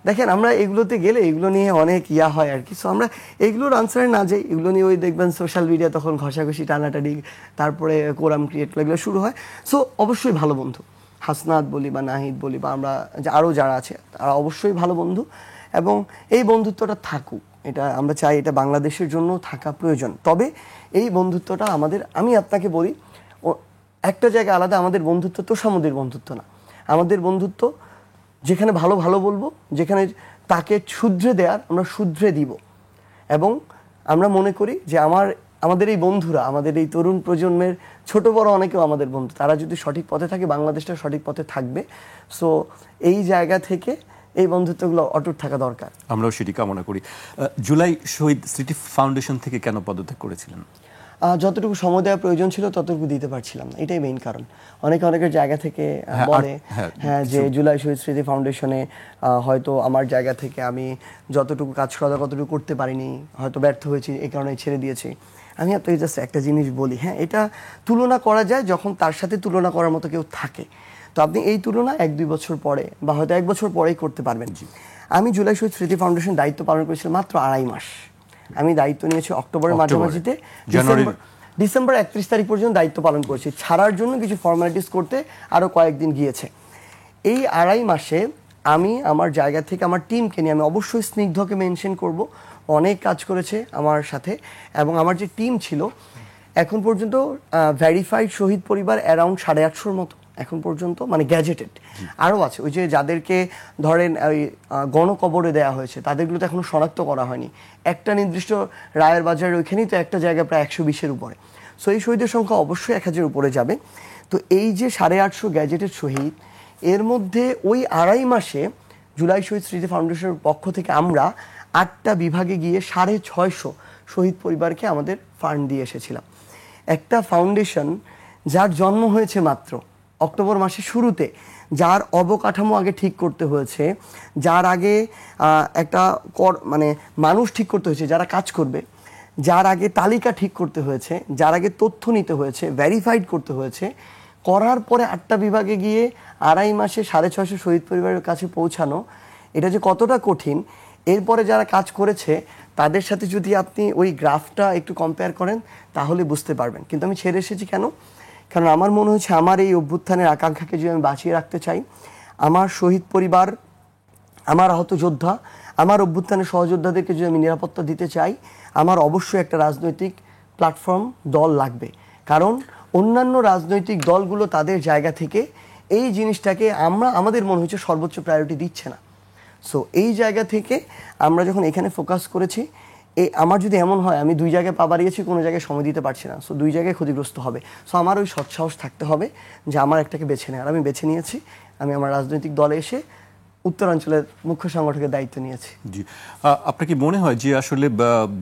দেখেন, আমরা এগুলোতে গেলে এগুলো নিয়ে অনেক হয় আর কি। সো আমরা এগুলোর আনসারে না যাই, এগুলো নিয়ে ওই দেখবেন সোশ্যাল মিডিয়া তখন ঘষাঘষি টানাটানি, তারপরে কোরাম ক্রিয়েট করে এগুলো শুরু হয়। সো অবশ্যই ভালো বন্ধু, হাসনাত বলি বা নাহিদ বলি বা আমরা আরও যারা আছে তারা অবশ্যই ভালো বন্ধু, এবং এই বন্ধুত্বটা থাকুক, এটা আমরা চাই, এটা বাংলাদেশের জন্য থাকা প্রয়োজন। তবে এই বন্ধুত্বটা আমাদের, আমি আপনাকে বলি, একটা জায়গা আলাদা, আমাদের বন্ধুত্ব তো সামুদ্রিক বন্ধুত্ব না। আমাদের বন্ধুত্ব যেখানে ভালো ভালো বলবো, যেখানে তাকে শুধরে দেওয়ার আমরা শুধরে দিব, এবং আমরা মনে করি যে আমাদের এই বন্ধুরা, আমাদের এই তরুণ প্রজন্মের ছোট বড় অনেকেও আমাদের বন্ধু, তারা যদি সঠিক পথে থাকে বাংলাদেশটা সঠিক পথে থাকবে। সো এই জায়গা থেকে এই বন্ধুত্বগুলো অটুট থাকা দরকার। আমরাও সেটি কামনা করি। জুলাই শহীদ স্মৃতি ফাউন্ডেশন থেকে কেন পদত্যাগ করেছিলেন? যতটুকু সময় দেওয়া প্রয়োজন ছিল ততটুকু দিতে পারছিলাম না, এটাই মেইন কারণ। অনেকের জায়গা থেকে বলে যে জুলাই শহীদ স্মৃতি ফাউন্ডেশনে হয়তো আমার জায়গা থেকে আমি যতটুকু কাজ করা ততটুকু করতে পারিনি, হয়তো ব্যর্থ হয়েছি, এই কারণে ছেড়ে দিয়েছি। আমি আপনাকে জাস্ট একটা জিনিস বলি, হ্যাঁ, এটা তুলনা করা যায় যখন তার সাথে তুলনা করার মতো কেউ থাকে। তো আপনি এই তুলনা 1-2 বছর পরে বা হয়তো 1 বছর পরেই করতে পারবেন। আমি জুলাই শহীদ স্মৃতি ফাউন্ডেশন দায়িত্ব পালন করেছিলাম মাত্র 2.5 মাস। আমি দায়িত্ব নিয়েছি অক্টোবরের মাঝামাঝিতে, ডিসেম্বর 31 তারিখ পর্যন্ত দায়িত্ব পালন করেছি। ছাড়ার জন্য কিছু ফর্মালিটিস করতে আরও কয়েকদিন গিয়েছে। এই 2.5 মাসে আমি আমার জায়গা থেকে আমার টিমকে নিয়ে, আমি অবশ্যই স্নিগ্ধকে মেনশন করব, অনেক কাজ করেছে আমার সাথে, এবং আমার যে টিম ছিল এখন পর্যন্ত ভেরিফাইড শহীদ পরিবার অ্যারাউন্ড 850-র মতো এখন পর্যন্ত, মানে গ্যাজেটেড। আরও আছে ওই যে যাদেরকে ধরেন ওই গণকবরে দেওয়া হয়েছে, তাদেরগুলো তো এখনো শনাক্ত করা হয়নি। একটা নির্দিষ্ট রায়ের বাজারের ওইখানেই তো একটা জায়গা প্রায় 120-এর উপরে। সো এই শহীদের সংখ্যা অবশ্যই 1000-এর উপরে যাবে। তো এই যে 850 গ্যাজেটেড শহীদ, এর মধ্যে ওই 2.5 মাসে জুলাই শহীদ স্মৃতি ফাউন্ডেশনের পক্ষ থেকে আমরা 8টা বিভাগে গিয়ে 650 শহীদ পরিবারকে আমাদের ফান্ড দিয়ে এসেছিলাম। একটা ফাউন্ডেশন যার জন্ম হয়েছে মাত্র অক্টোবর মাসের শুরুতে, যার অবকাঠামো আগে ঠিক করতে হয়েছে, যার আগে একটা মানে মানুষ ঠিক করতে হয়েছে যারা কাজ করবে, যার আগে তালিকা ঠিক করতে হয়েছে, যার আগে তথ্য নিতে হয়েছে, ভেরিফাইড করতে হয়েছে, করার পরে 8টা বিভাগে গিয়ে 2.5 মাসে 650 শহীদ পরিবারের কাছে পৌঁছানো, এটা যে কতটা কঠিন, এরপরে যারা কাজ করেছে তাদের সাথে যদি আপনি ওই গ্রাফটা একটু কম্পেয়ার করেন তাহলে বুঝতে পারবেন। কিন্তু আমি ছেড়ে এসেছি কেন? কারণ আমার মনে হচ্ছে আমার এই অভ্যুত্থানের আকাঙ্ক্ষাকে যদি আমি বাঁচিয়ে রাখতে চাই, আমার শহীদ পরিবার, আমার আহত যোদ্ধা, আমার অভ্যুত্থানের সহযোদ্ধাদেরকে যদি আমি নিরাপত্তা দিতে চাই, আমার অবশ্যই একটা রাজনৈতিক প্ল্যাটফর্ম, দল লাগবে। কারণ অন্যান্য রাজনৈতিক দলগুলো তাদের জায়গা থেকে এই জিনিসটাকে আমাদের মনে হচ্ছে সর্বোচ্চ প্রায়োরিটি দিচ্ছে না। সো এই জায়গা থেকে আমরা যখন এখানে ফোকাস করেছি, আমার যদি এমন হয় আমি 2 জায়গায় পা বাড়িয়েছি, কোনো জায়গায় সময় দিতে পারছি না, সো 2 জায়গায় ক্ষতিগ্রস্ত হবে। সো আমার ওই সৎসাহস থাকতে হবে যে আমার একটাকে বেছে নেয়, আর আমি বেছে নিয়েছি। আমি আমার রাজনৈতিক দলে এসে উত্তরাঞ্চলের মুখ্য সংগঠকের দায়িত্ব নিয়েছি। জি, আপনার কি মনে হয় যে আসলে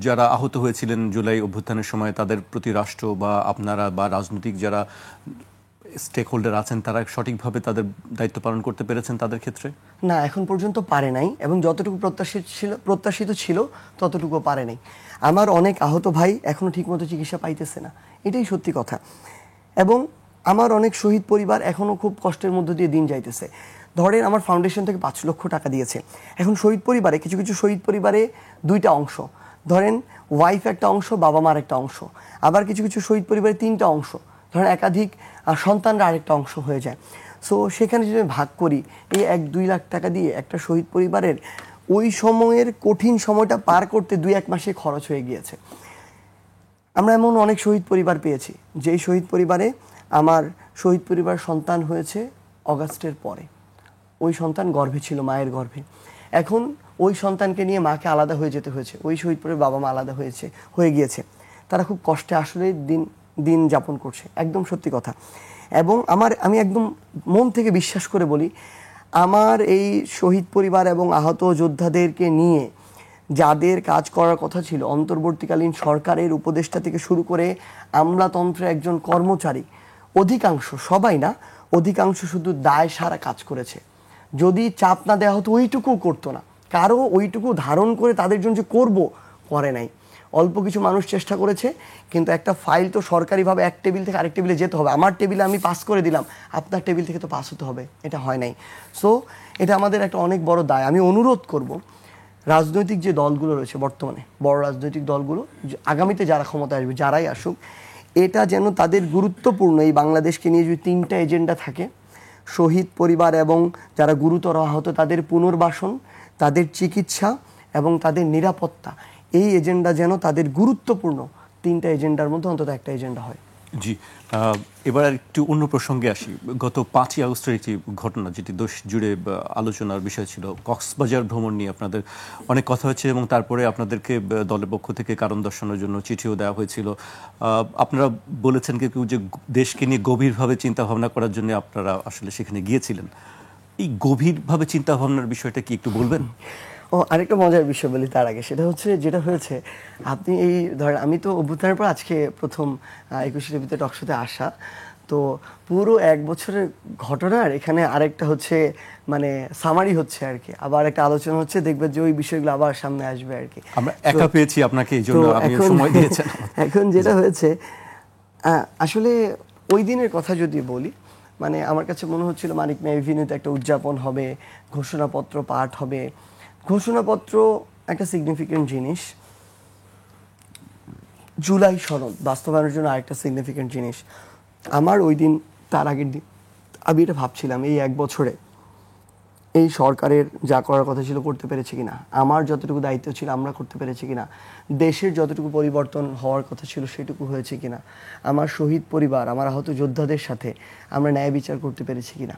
যারা আহত হয়েছিলেন জুলাই অভ্যুত্থানের সময়, তাদের প্রতি রাষ্ট্র বা আপনারা বা রাজনৈতিক যারা স্টেক হোল্ডার আছেন তারা সঠিকভাবে তাদের দায়িত্ব পালন করতে পেরেছেন তাদের ক্ষেত্রে? না, এখন পর্যন্ত পারে নাই, এবং যতটুকু প্রত্যাশিত ছিল ততটুকু পারে নাই। আমার অনেক আহত ভাই এখনো ঠিকমতো চিকিৎসা পাইতেছে না, এটাই সত্যি কথা। এবং আমার অনেক শহীদ পরিবার এখনো খুব কষ্টের মধ্য দিয়ে দিন যাইতেছে। ধরেন আমার ফাউন্ডেশন থেকে 5 লক্ষ টাকা দিয়েছে। এখন শহীদ পরিবারে কিছু কিছু শহীদ পরিবারে 2টা অংশ, ধরেন ওয়াইফ একটা অংশ, বাবা মার একটা অংশ, আবার কিছু কিছু শহীদ পরিবারে 3টা অংশ, ধরেন একাধিক সন্তানরা আরেকটা অংশ হয়ে যায়। সো সেখানে যদি ভাগ করি, এই 1-2 লাখ টাকা দিয়ে একটা শহীদ পরিবারের ওই সময়ের কঠিন সময়টা পার করতে 2-1 মাসে খরচ হয়ে গিয়েছে। আমরা এমন অনেক শহীদ পরিবার পেয়েছি যেই শহীদ পরিবারে আমার শহীদ পরিবার সন্তান হয়েছে অগাস্টের পরে, ওই সন্তান গর্ভে ছিল, মায়ের গর্ভে। এখন ওই সন্তানকে নিয়ে মাকে আলাদা হয়ে যেতে হয়েছে, ওই শহীদ পরিবারের বাবা মা আলাদা হয়ে গিয়েছে। তারা খুব কষ্টে আসলে দিন যাপন করছে, একদম সত্যি কথা। এবং আমি একদম মন থেকে বিশ্বাস করে বলি, আমার এই শহীদ পরিবার এবং আহত যোদ্ধাদেরকে নিয়ে যাদের কাজ করার কথা ছিল, অন্তর্বর্তীকালীন সরকারের উপদেষ্টা থেকে শুরু করে আমলাতন্ত্রের একজন কর্মচারী, অধিকাংশ, সবাই না, অধিকাংশ শুধু দায় সারা কাজ করেছে। যদি চাপ না দেওয়া হতো ওইটুকুও করতো না, কারো ওইটুকু ধারণ করে তাদের জন্য যে করবো করে নাই। অল্প কিছু মানুষ চেষ্টা করেছে, কিন্তু একটা ফাইল তো সরকারিভাবে এক টেবিল থেকে আরেক টেবিলে যেতে হবে। আমার টেবিলে আমি পাস করে দিলাম, আপনার টেবিল থেকে তো পাস হতে হবে, এটা হয় নাই। সো এটা আমাদের একটা অনেক বড় দায়। আমি অনুরোধ করব রাজনৈতিক যে দলগুলো রয়েছে বর্তমানে, বড় রাজনৈতিক দলগুলো, আগামীতে যারা ক্ষমতা আসবে, যারাই আসুক, এটা যেন তাদের গুরুত্বপূর্ণ, এই বাংলাদেশকে নিয়ে যদি 3টা এজেন্ডা থাকে, শহীদ পরিবার এবং যারা গুরুতর আহত তাদের পুনর্বাসন, তাদের চিকিৎসা এবং তাদের নিরাপত্তা, এই এজেন্ডা যেন তাদের গুরুত্বপূর্ণ 3টা এজেন্ডার মধ্যে অন্তত একটা এজেন্ডা হয়। জি, এবার একটু অন্য প্রসঙ্গে আসি। গত 5ই আগস্টের একটি ঘটনা, যেটি দেশ জুড়ে আলোচনার বিষয় ছিল, কক্সবাজার ভ্রমণ নিয়ে আপনাদের অনেক কথা হয়েছে এবং তারপরে আপনাদেরকে দলের পক্ষ থেকে কারণ দর্শানোর জন্য চিঠিও দেওয়া হয়েছিল। আপনারা বলেছেন কেউ যে দেশকে নিয়ে গভীরভাবে চিন্তা ভাবনা করার জন্য আপনারা আসলে সেখানে গিয়েছিলেন। এই গভীরভাবে চিন্তা ভাবনার বিষয়টা কি একটু বলবেন? ও, আরেকটা মজার বিষয় বলি তার আগে। সেটা হচ্ছে, যেটা হয়েছে, আপনি এই ধরেন, আমি তো অভ্যুত্থানের পর আজকে প্রথম 21 টিভিতে টকশোতে আসা, তো পুরো 1 বছরের ঘটনার এখানে আরেকটা হচ্ছে মানে সামারি হচ্ছে আর কি, আবার একটা আলোচনা হচ্ছে, দেখবে যে ওই বিষয়গুলো আবার সামনে আসবে আর কি। আমরা একা পেয়েছি আপনাকে, এই জন্য আপনি সময় দিয়েছেন। এখন যেটা হয়েছে, আসলে ওই দিনের কথা যদি বলি, মানে আমার কাছে মনে হচ্ছিল মানিক মিয়া এভিনিউতে একটা উদযাপন হবে, ঘোষণাপত্র পাঠ হবে। ঘোষণাপত্র একটা সিগনিফিকেন্ট জিনিস, জুলাই সনদ বাস্তবায়নের জন্য আরেকটা সিগনিফিকেন্ট জিনিস। আমার ওই দিন, তার আগের দিন আমি এটা ভাবছিলাম, এই 1 বছরে এই সরকারের যা করার কথা ছিল করতে পেরেছে কিনা, আমার যতটুকু দায়িত্ব ছিল আমরা করতে পেরেছি কিনা, দেশের যতটুকু পরিবর্তন হওয়ার কথা ছিল সেটুকু হয়েছে কিনা, আমার শহীদ পরিবার, আমার আহত যোদ্ধাদের সাথে আমরা ন্যায় বিচার করতে পেরেছি কিনা,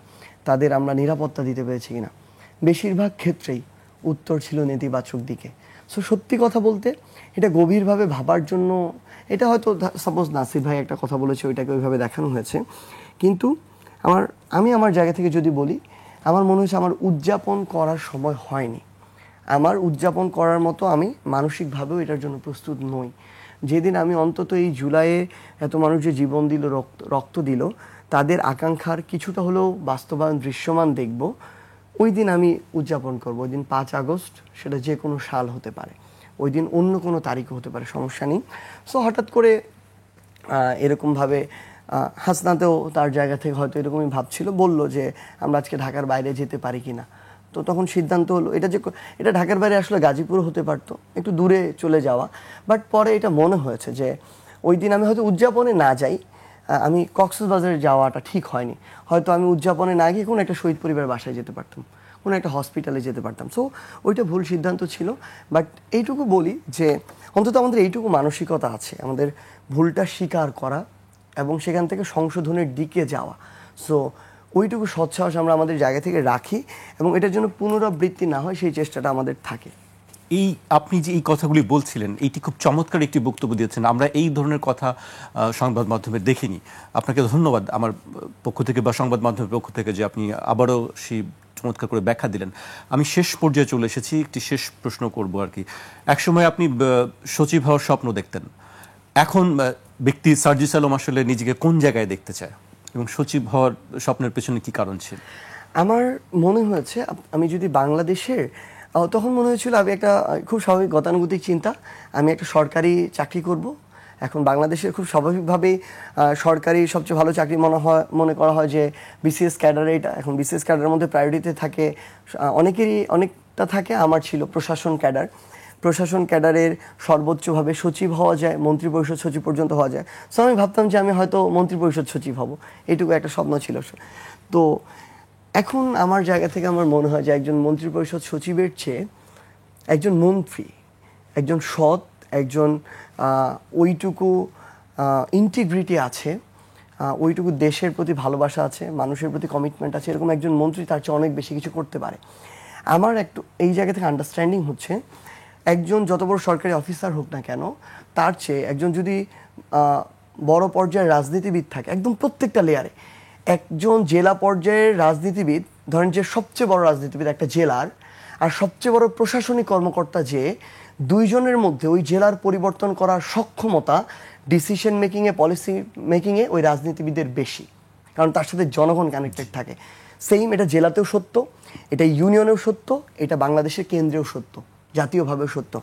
তাদের আমরা নিরাপত্তা দিতে পেরেছি কিনা। বেশিরভাগ ক্ষেত্রেই উত্তর ছিল নেতিবাচক দিকে। সো সত্যি কথা বলতে, এটা গভীরভাবে ভাবার জন্য, এটা হয়তো সাপোজ নাসির ভাই একটা কথা বলেছে, ওইটাকে ওইভাবে দেখানো হয়েছে, কিন্তু আমি আমার জায়গা থেকে যদি বলি, আমার মনে হচ্ছে আমার উদযাপন করার সময় হয়নি। আমার উদযাপন করার মতো আমি মানসিকভাবেও এটার জন্য প্রস্তুত নই। যেদিন আমি অন্তত এই জুলাইয়ে এত মানুষ যে জীবন দিল, রক্ত দিল, তাদের আকাঙ্ক্ষার কিছুটা হলেও বাস্তবায়ন দৃশ্যমান দেখব, ওই দিন আমি উদযাপন করব। ওই দিন 5 আগস্ট, সেটা যে কোনো সাল হতে পারে, ওই দিন অন্য কোনো তারিখও হতে পারে, সমস্যা নেই। সো হঠাৎ করে এরকমভাবে হাসনাতেও তার জায়গা থেকে হয়তো এরকমই ভাবছিল, বলল যে আমরা আজকে ঢাকার বাইরে যেতে পারি কিনা। তো তখন সিদ্ধান্ত হলো এটা ঢাকার বাইরে আসলে গাজীপুর হতে পারতো, একটু দূরে চলে যাওয়া। বাট পরে এটা মনে হয়েছে যে ওই দিন আমি হয়তো উদযাপনে না যাই, আমি কক্সবাজারে যাওয়াটা ঠিক হয়নি। হয়তো আমি উদযাপনে না গিয়ে কোনো একটা শহীদ পরিবারের বাসায় যেতে পারতাম, কোনো একটা হসপিটালে যেতে পারতাম। সো ওইটা ভুল সিদ্ধান্ত ছিল। বাট এইটুকু বলি যে অন্তত আমাদের এইটুকু মানসিকতা আছে, আমাদের ভুলটা স্বীকার করা এবং সেখান থেকে সংশোধনের দিকে যাওয়া। সো ওইটুকু সৎসাহস আমরা আমাদের জায়গা থেকে রাখি এবং এটার জন্য পুনরাবৃত্তি না হয় সেই চেষ্টাটা আমাদের থাকে। এই আপনি যে এই কথাগুলি বলছিলেন, এইটি খুব চমৎকার একটি বক্তব্য দিয়েছেন। আমরা এই ধরনের কথা সংবাদ মাধ্যমে দেখিনি। আপনাকে ধন্যবাদ আমার পক্ষ থেকে বা সংবাদ মাধ্যমের পক্ষ থেকে, যে আপনি আবারও সেই চমৎকার করে ব্যাখ্যা দিলেন। আমি শেষ পর্যায়ে চলে এসেছি, একটি শেষ প্রশ্ন করব আর কি। একসময় আপনি সচিব হওয়ার স্বপ্ন দেখতেন, এখন ব্যক্তি সার্জিস আলম আসলে নিজেকে কোন জায়গায় দেখতে চায় এবং সচিব হওয়ার স্বপ্নের পেছনে কি কারণ ছিল? আমার মনে হয়েছে, আমি যদি বাংলাদেশের, তখন মনে হয়েছিল আমি একটা খুব স্বাভাবিক গতানুগতিক চিন্তা, আমি একটা সরকারি চাকরি করব। এখন বাংলাদেশের খুব স্বাভাবিকভাবেই সরকারি সবচেয়ে ভালো চাকরি মনে করা হয় যে বিসিএস ক্যাডার। এটা এখন বিসিএস ক্যাডারের মধ্যে প্রায়োরিটিতে থাকে, অনেকটা থাকে। আমার ছিল প্রশাসন ক্যাডার। প্রশাসন ক্যাডারের সর্বোচ্চভাবে সচিব হওয়া যায়, মন্ত্রিপরিষদ সচিব পর্যন্ত হওয়া যায়। সো আমি ভাবতাম যে আমি হয়তো মন্ত্রিপরিষদ সচিব হব, এইটুকু একটা স্বপ্ন ছিল। তো এখন আমার জায়গা থেকে আমার মনে হয় যে একজন মন্ত্রিপরিষদ সচিবের চেয়ে একজন মন্ত্রী, একজন সৎ, একজন ওইটুকু ইন্টিগ্রিটি আছে, ওইটুকু দেশের প্রতি ভালোবাসা আছে, মানুষের প্রতি কমিটমেন্ট আছে, এরকম একজন মন্ত্রী তার চেয়ে অনেক বেশি কিছু করতে পারে। আমার একটু এই জায়গা থেকে আন্ডারস্ট্যান্ডিং হচ্ছে, একজন যত বড় সরকারি অফিসার হোক না কেন, তার চেয়ে একজন যদি বড় পর্যায়ের রাজনীতিবিদ থাকে, একদম প্রত্যেকটা লেয়ারে, একজন জেলা পর্যায়ের রাজনীতিবিদ, ধরেন যে সবচেয়ে বড় রাজনীতিবিদ একটা জেলার, আর সবচেয়ে বড় প্রশাসনিক কর্মকর্তা, যে দুইজনের মধ্যে ওই জেলার পরিবর্তন করার সক্ষমতা ডিসিশন মেকিংয়ে, পলিসি মেকিংয়ে ওই রাজনীতিবিদের বেশি, কারণ তার সাথে জনগণ কানেক্টেড থাকে। সেম, এটা জেলাতেও সত্য, এটা ইউনিয়নেও সত্য, এটা বাংলাদেশের কেন্দ্রেও সত্য, জাতীয়ভাবেও সত্য।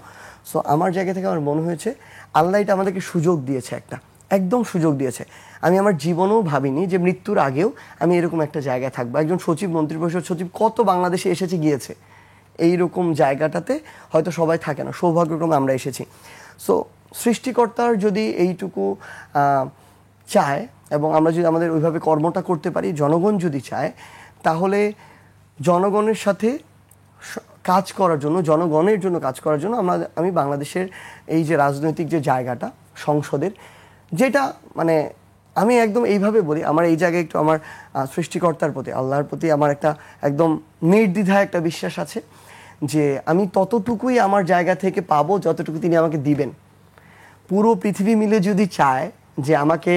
সো আমার জায়গা থেকে আমার মনে হয়েছে আল্লাহ এটা আমাদেরকে সুযোগ দিয়েছে, একটা একদম সুযোগ দিয়েছে। আমি আমার জীবনেও ভাবিনি যে মৃত্যুর আগেও আমি এরকম একটা জায়গায় থাকবো। একজন সচিব, মন্ত্রিপরিষদ সচিব কত বাংলাদেশে এসেছে গিয়েছে, এইরকম জায়গাটাতে হয়তো সবাই থাকে না, সৌভাগ্যক্রমে আমরা এসেছি। সো সৃষ্টিকর্তার যদি এইটুকু চায় এবং আমরা যদি আমাদের ওইভাবে কর্মটা করতে পারি, জনগণ যদি চায়, তাহলে জনগণের সাথে কাজ করার জন্য, জনগণের জন্য কাজ করার জন্য আমি বাংলাদেশের এই যে রাজনৈতিক যে জায়গাটা সংসদের, যেটা মানে আমি একদম এইভাবে বলি, আমার এই জায়গায় একটু আমার সৃষ্টিকর্তার প্রতি, আল্লাহর প্রতি আমার একটা একদম নির্দ্বিধায় একটা বিশ্বাস আছে যে আমি ততটুকুই আমার জায়গা থেকে পাবো যতটুকু তিনি আমাকে দিবেন। পুরো পৃথিবী মিলে যদি চায় যে আমাকে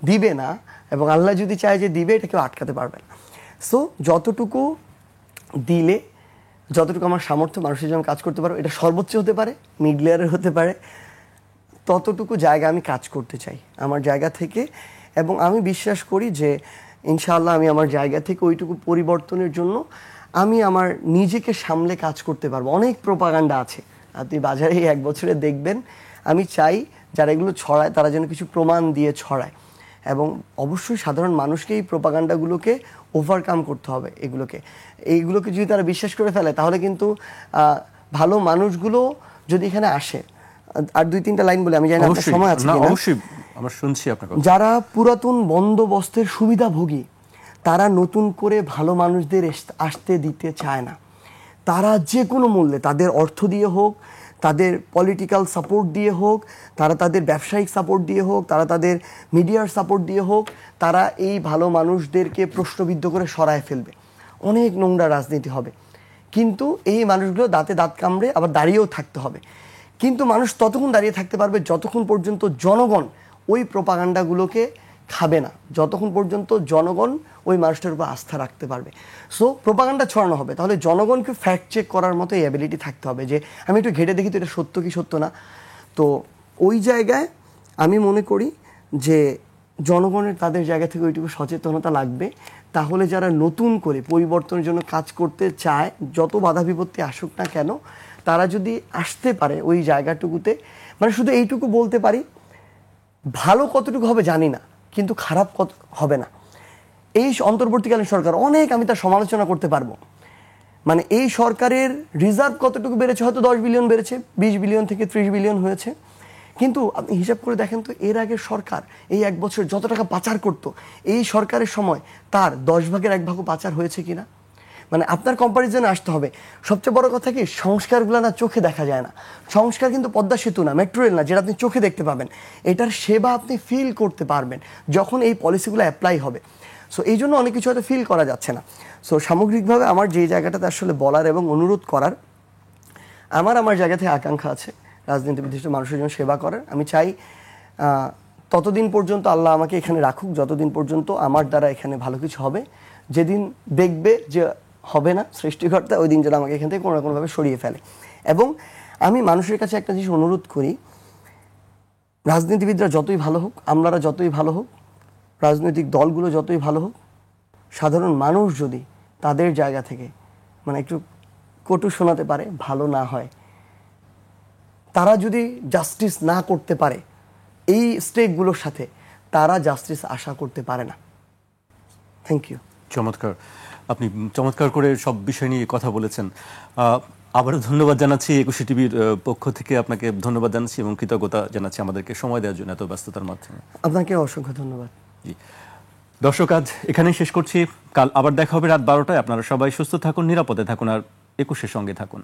দিবে না, এবং আল্লাহ যদি চায় যে দিবে, এটা কেউ আটকাতে পারবে না। সো যতটুকু দিলে, যতটুকু আমার সামর্থ্য মানুষের জন্য কাজ করতে পারবো, এটা সর্বোচ্চ হতে পারে, মিড লেয়ারের হতে পারে, ততটুকু জায়গা আমি কাজ করতে চাই আমার জায়গা থেকে। এবং আমি বিশ্বাস করি যে ইনশাআল্লাহ আমি আমার জায়গা থেকে ওইটুকু পরিবর্তনের জন্য আমি আমার নিজেকে সামলে কাজ করতে পারবো। অনেক প্রোপাগান্ডা আছে, আপনি বাজারে এই 1 বছরে দেখবেন। আমি চাই যারা এগুলো ছড়ায় তারা যেন কিছু প্রমাণ দিয়ে ছড়ায়, এবং অবশ্যই সাধারণ মানুষকে এই প্রোপাগান্ডাগুলোকে ওভারকাম করতে হবে। এইগুলোকে যদি তারা বিশ্বাস করে ফেলে, তাহলে কিন্তু ভালো মানুষগুলো যদি এখানে আসে, আর 2-3টা লাইন বলে, আমি জানি না আপনার সময় আছে কিনা। অবশ্যই আমরা শুনছি আপনার কথা। যারা পুরাতন বন্দোবস্তের সুবিধাভোগী, তারা নতুন করে ভালো মানুষদের আসতে দিতে চায় না। তারা যে কোনো মূল্যে, তাদের অর্থ দিয়ে হোক, তাদের পলিটিক্যাল সাপোর্ট দিয়ে হোক, তারা তাদের ব্যবসায়িক সাপোর্ট দিয়ে হোক, তারা তাদের মিডিয়ার সাপোর্ট দিয়ে হোক, তারা এই ভালো মানুষদেরকে প্রশ্নবিদ্ধ করে সরায় ফেলবে। অনেক নোংরা রাজনীতি হবে, কিন্তু এই মানুষগুলো দাঁতে দাঁত কামড়ে আবার দাঁড়িয়েও থাকতে হবে। কিন্তু মানুষ ততক্ষণ দাঁড়িয়ে থাকতে পারবে যতক্ষণ পর্যন্ত জনগণ ওই প্রোপাগান্ডাগুলোকে খাবে না, যতক্ষণ পর্যন্ত জনগণ ওই মানুষটার উপর আস্থা রাখতে পারবে। সো প্রোপাগান্ডা ছড়ানো হবে, তাহলে জনগণকে ফ্যাক্ট চেক করার মতো এই অ্যাবিলিটি থাকতে হবে যে আমি একটু ঘেটে দেখি তো এটা সত্য কি সত্য না। তো ওই জায়গায় আমি মনে করি যে জনগণের তাদের জায়গা থেকে ওইটুকু সচেতনতা লাগবে। তাহলে যারা নতুন করে পরিবর্তনের জন্য কাজ করতে চায়, যত বাধা বিপত্তি আসুক না কেন, তারা যদি আসতে পারে ওই জায়গাটুকুতে, মানে শুধু এইটুকু বলতে পারি, ভালো কতটুকু হবে জানি না, কিন্তু খারাপ কত হবে না। এই অন্তর্বর্তীকালীন সরকার অনেক, আমি তার সমালোচনা করতে পারবো, মানে এই সরকারের রিজার্ভ কতটুকু বেড়েছে, হয়তো 10 বিলিয়ন বেড়েছে, 20 বিলিয়ন থেকে 30 বিলিয়ন হয়েছে। কিন্তু আপনি হিসাব করে দেখেন তো, এর আগের সরকার এই 1 বছর যত টাকা পাচার করতো, এই সরকারের সময় তার 10 ভাগের 1 ভাগও পাচার হয়েছে কিনা। মানে আপনার কম্পারিজনে আসতে হবে। সবচেয়ে বড় কথা কি, সংস্কারগুলো না চোখে দেখা যায় না। সংস্কার কিন্তু পদ্মা সেতু না, মেট্রো রেল না, যেটা আপনি চোখে দেখতে পাবেন। এটার সেবা আপনি ফিল করতে পারবেন যখন এই পলিসিগুলো অ্যাপ্লাই হবে। সো এই জন্য অনেক কিছু হয়তো ফিল করা যাচ্ছে না। সো সামগ্রিকভাবে আমার যে জায়গাটাতে আসলে বলার এবং অনুরোধ করার, আমার জায়গা থেকে আকাঙ্ক্ষা আছে রাজনীতিবিদ মানুষের জন্য সেবা করার। আমি চাই ততদিন পর্যন্ত আল্লাহ আমাকে এখানে রাখুক, যতদিন পর্যন্ত আমার দ্বারা এখানে ভালো কিছু হবে। যেদিন দেখবে যে হবে না সৃষ্টিকর্তা, ওই দিন যেন আমাকে এখান থেকে কোনো না কোনোভাবে সরিয়ে ফেলে। এবং আমি মানুষের কাছে একটা জিনিস অনুরোধ করি, রাজনীতিবিদরা যতই ভালো হোক, আমরা যতই ভালো হোক, রাজনৈতিক দলগুলো যতই ভালো হোক, সাধারণ মানুষ যদি তাদের জায়গা থেকে মানে একটু কটু শোনাতে পারে, ভালো না হয়, তারা যদি জাস্টিস না করতে পারে এই স্টেকগুলোর সাথে, তারা জাস্টিস আশা করতে পারে না। Thank you. চমৎকার, আপনি চমৎকার করে সব বিষয় নিয়ে কথা বলেছেন। আবারও ধন্যবাদ জানাচ্ছি, 21 টিভির পক্ষ থেকে আপনাকে ধন্যবাদ জানাচ্ছি এবং কৃতজ্ঞতা জানাচ্ছি আমাদেরকে সময় দেওয়ার জন্য এত ব্যস্ততার মাধ্যমে। আপনাকে অসংখ্য ধন্যবাদ। জি দর্শক, আজ এখানেই শেষ করছি। কাল আবার দেখা হবে রাত 12টায়। আপনারা সবাই সুস্থ থাকুন, নিরাপদে থাকুন, আর 21-এর সঙ্গে থাকুন।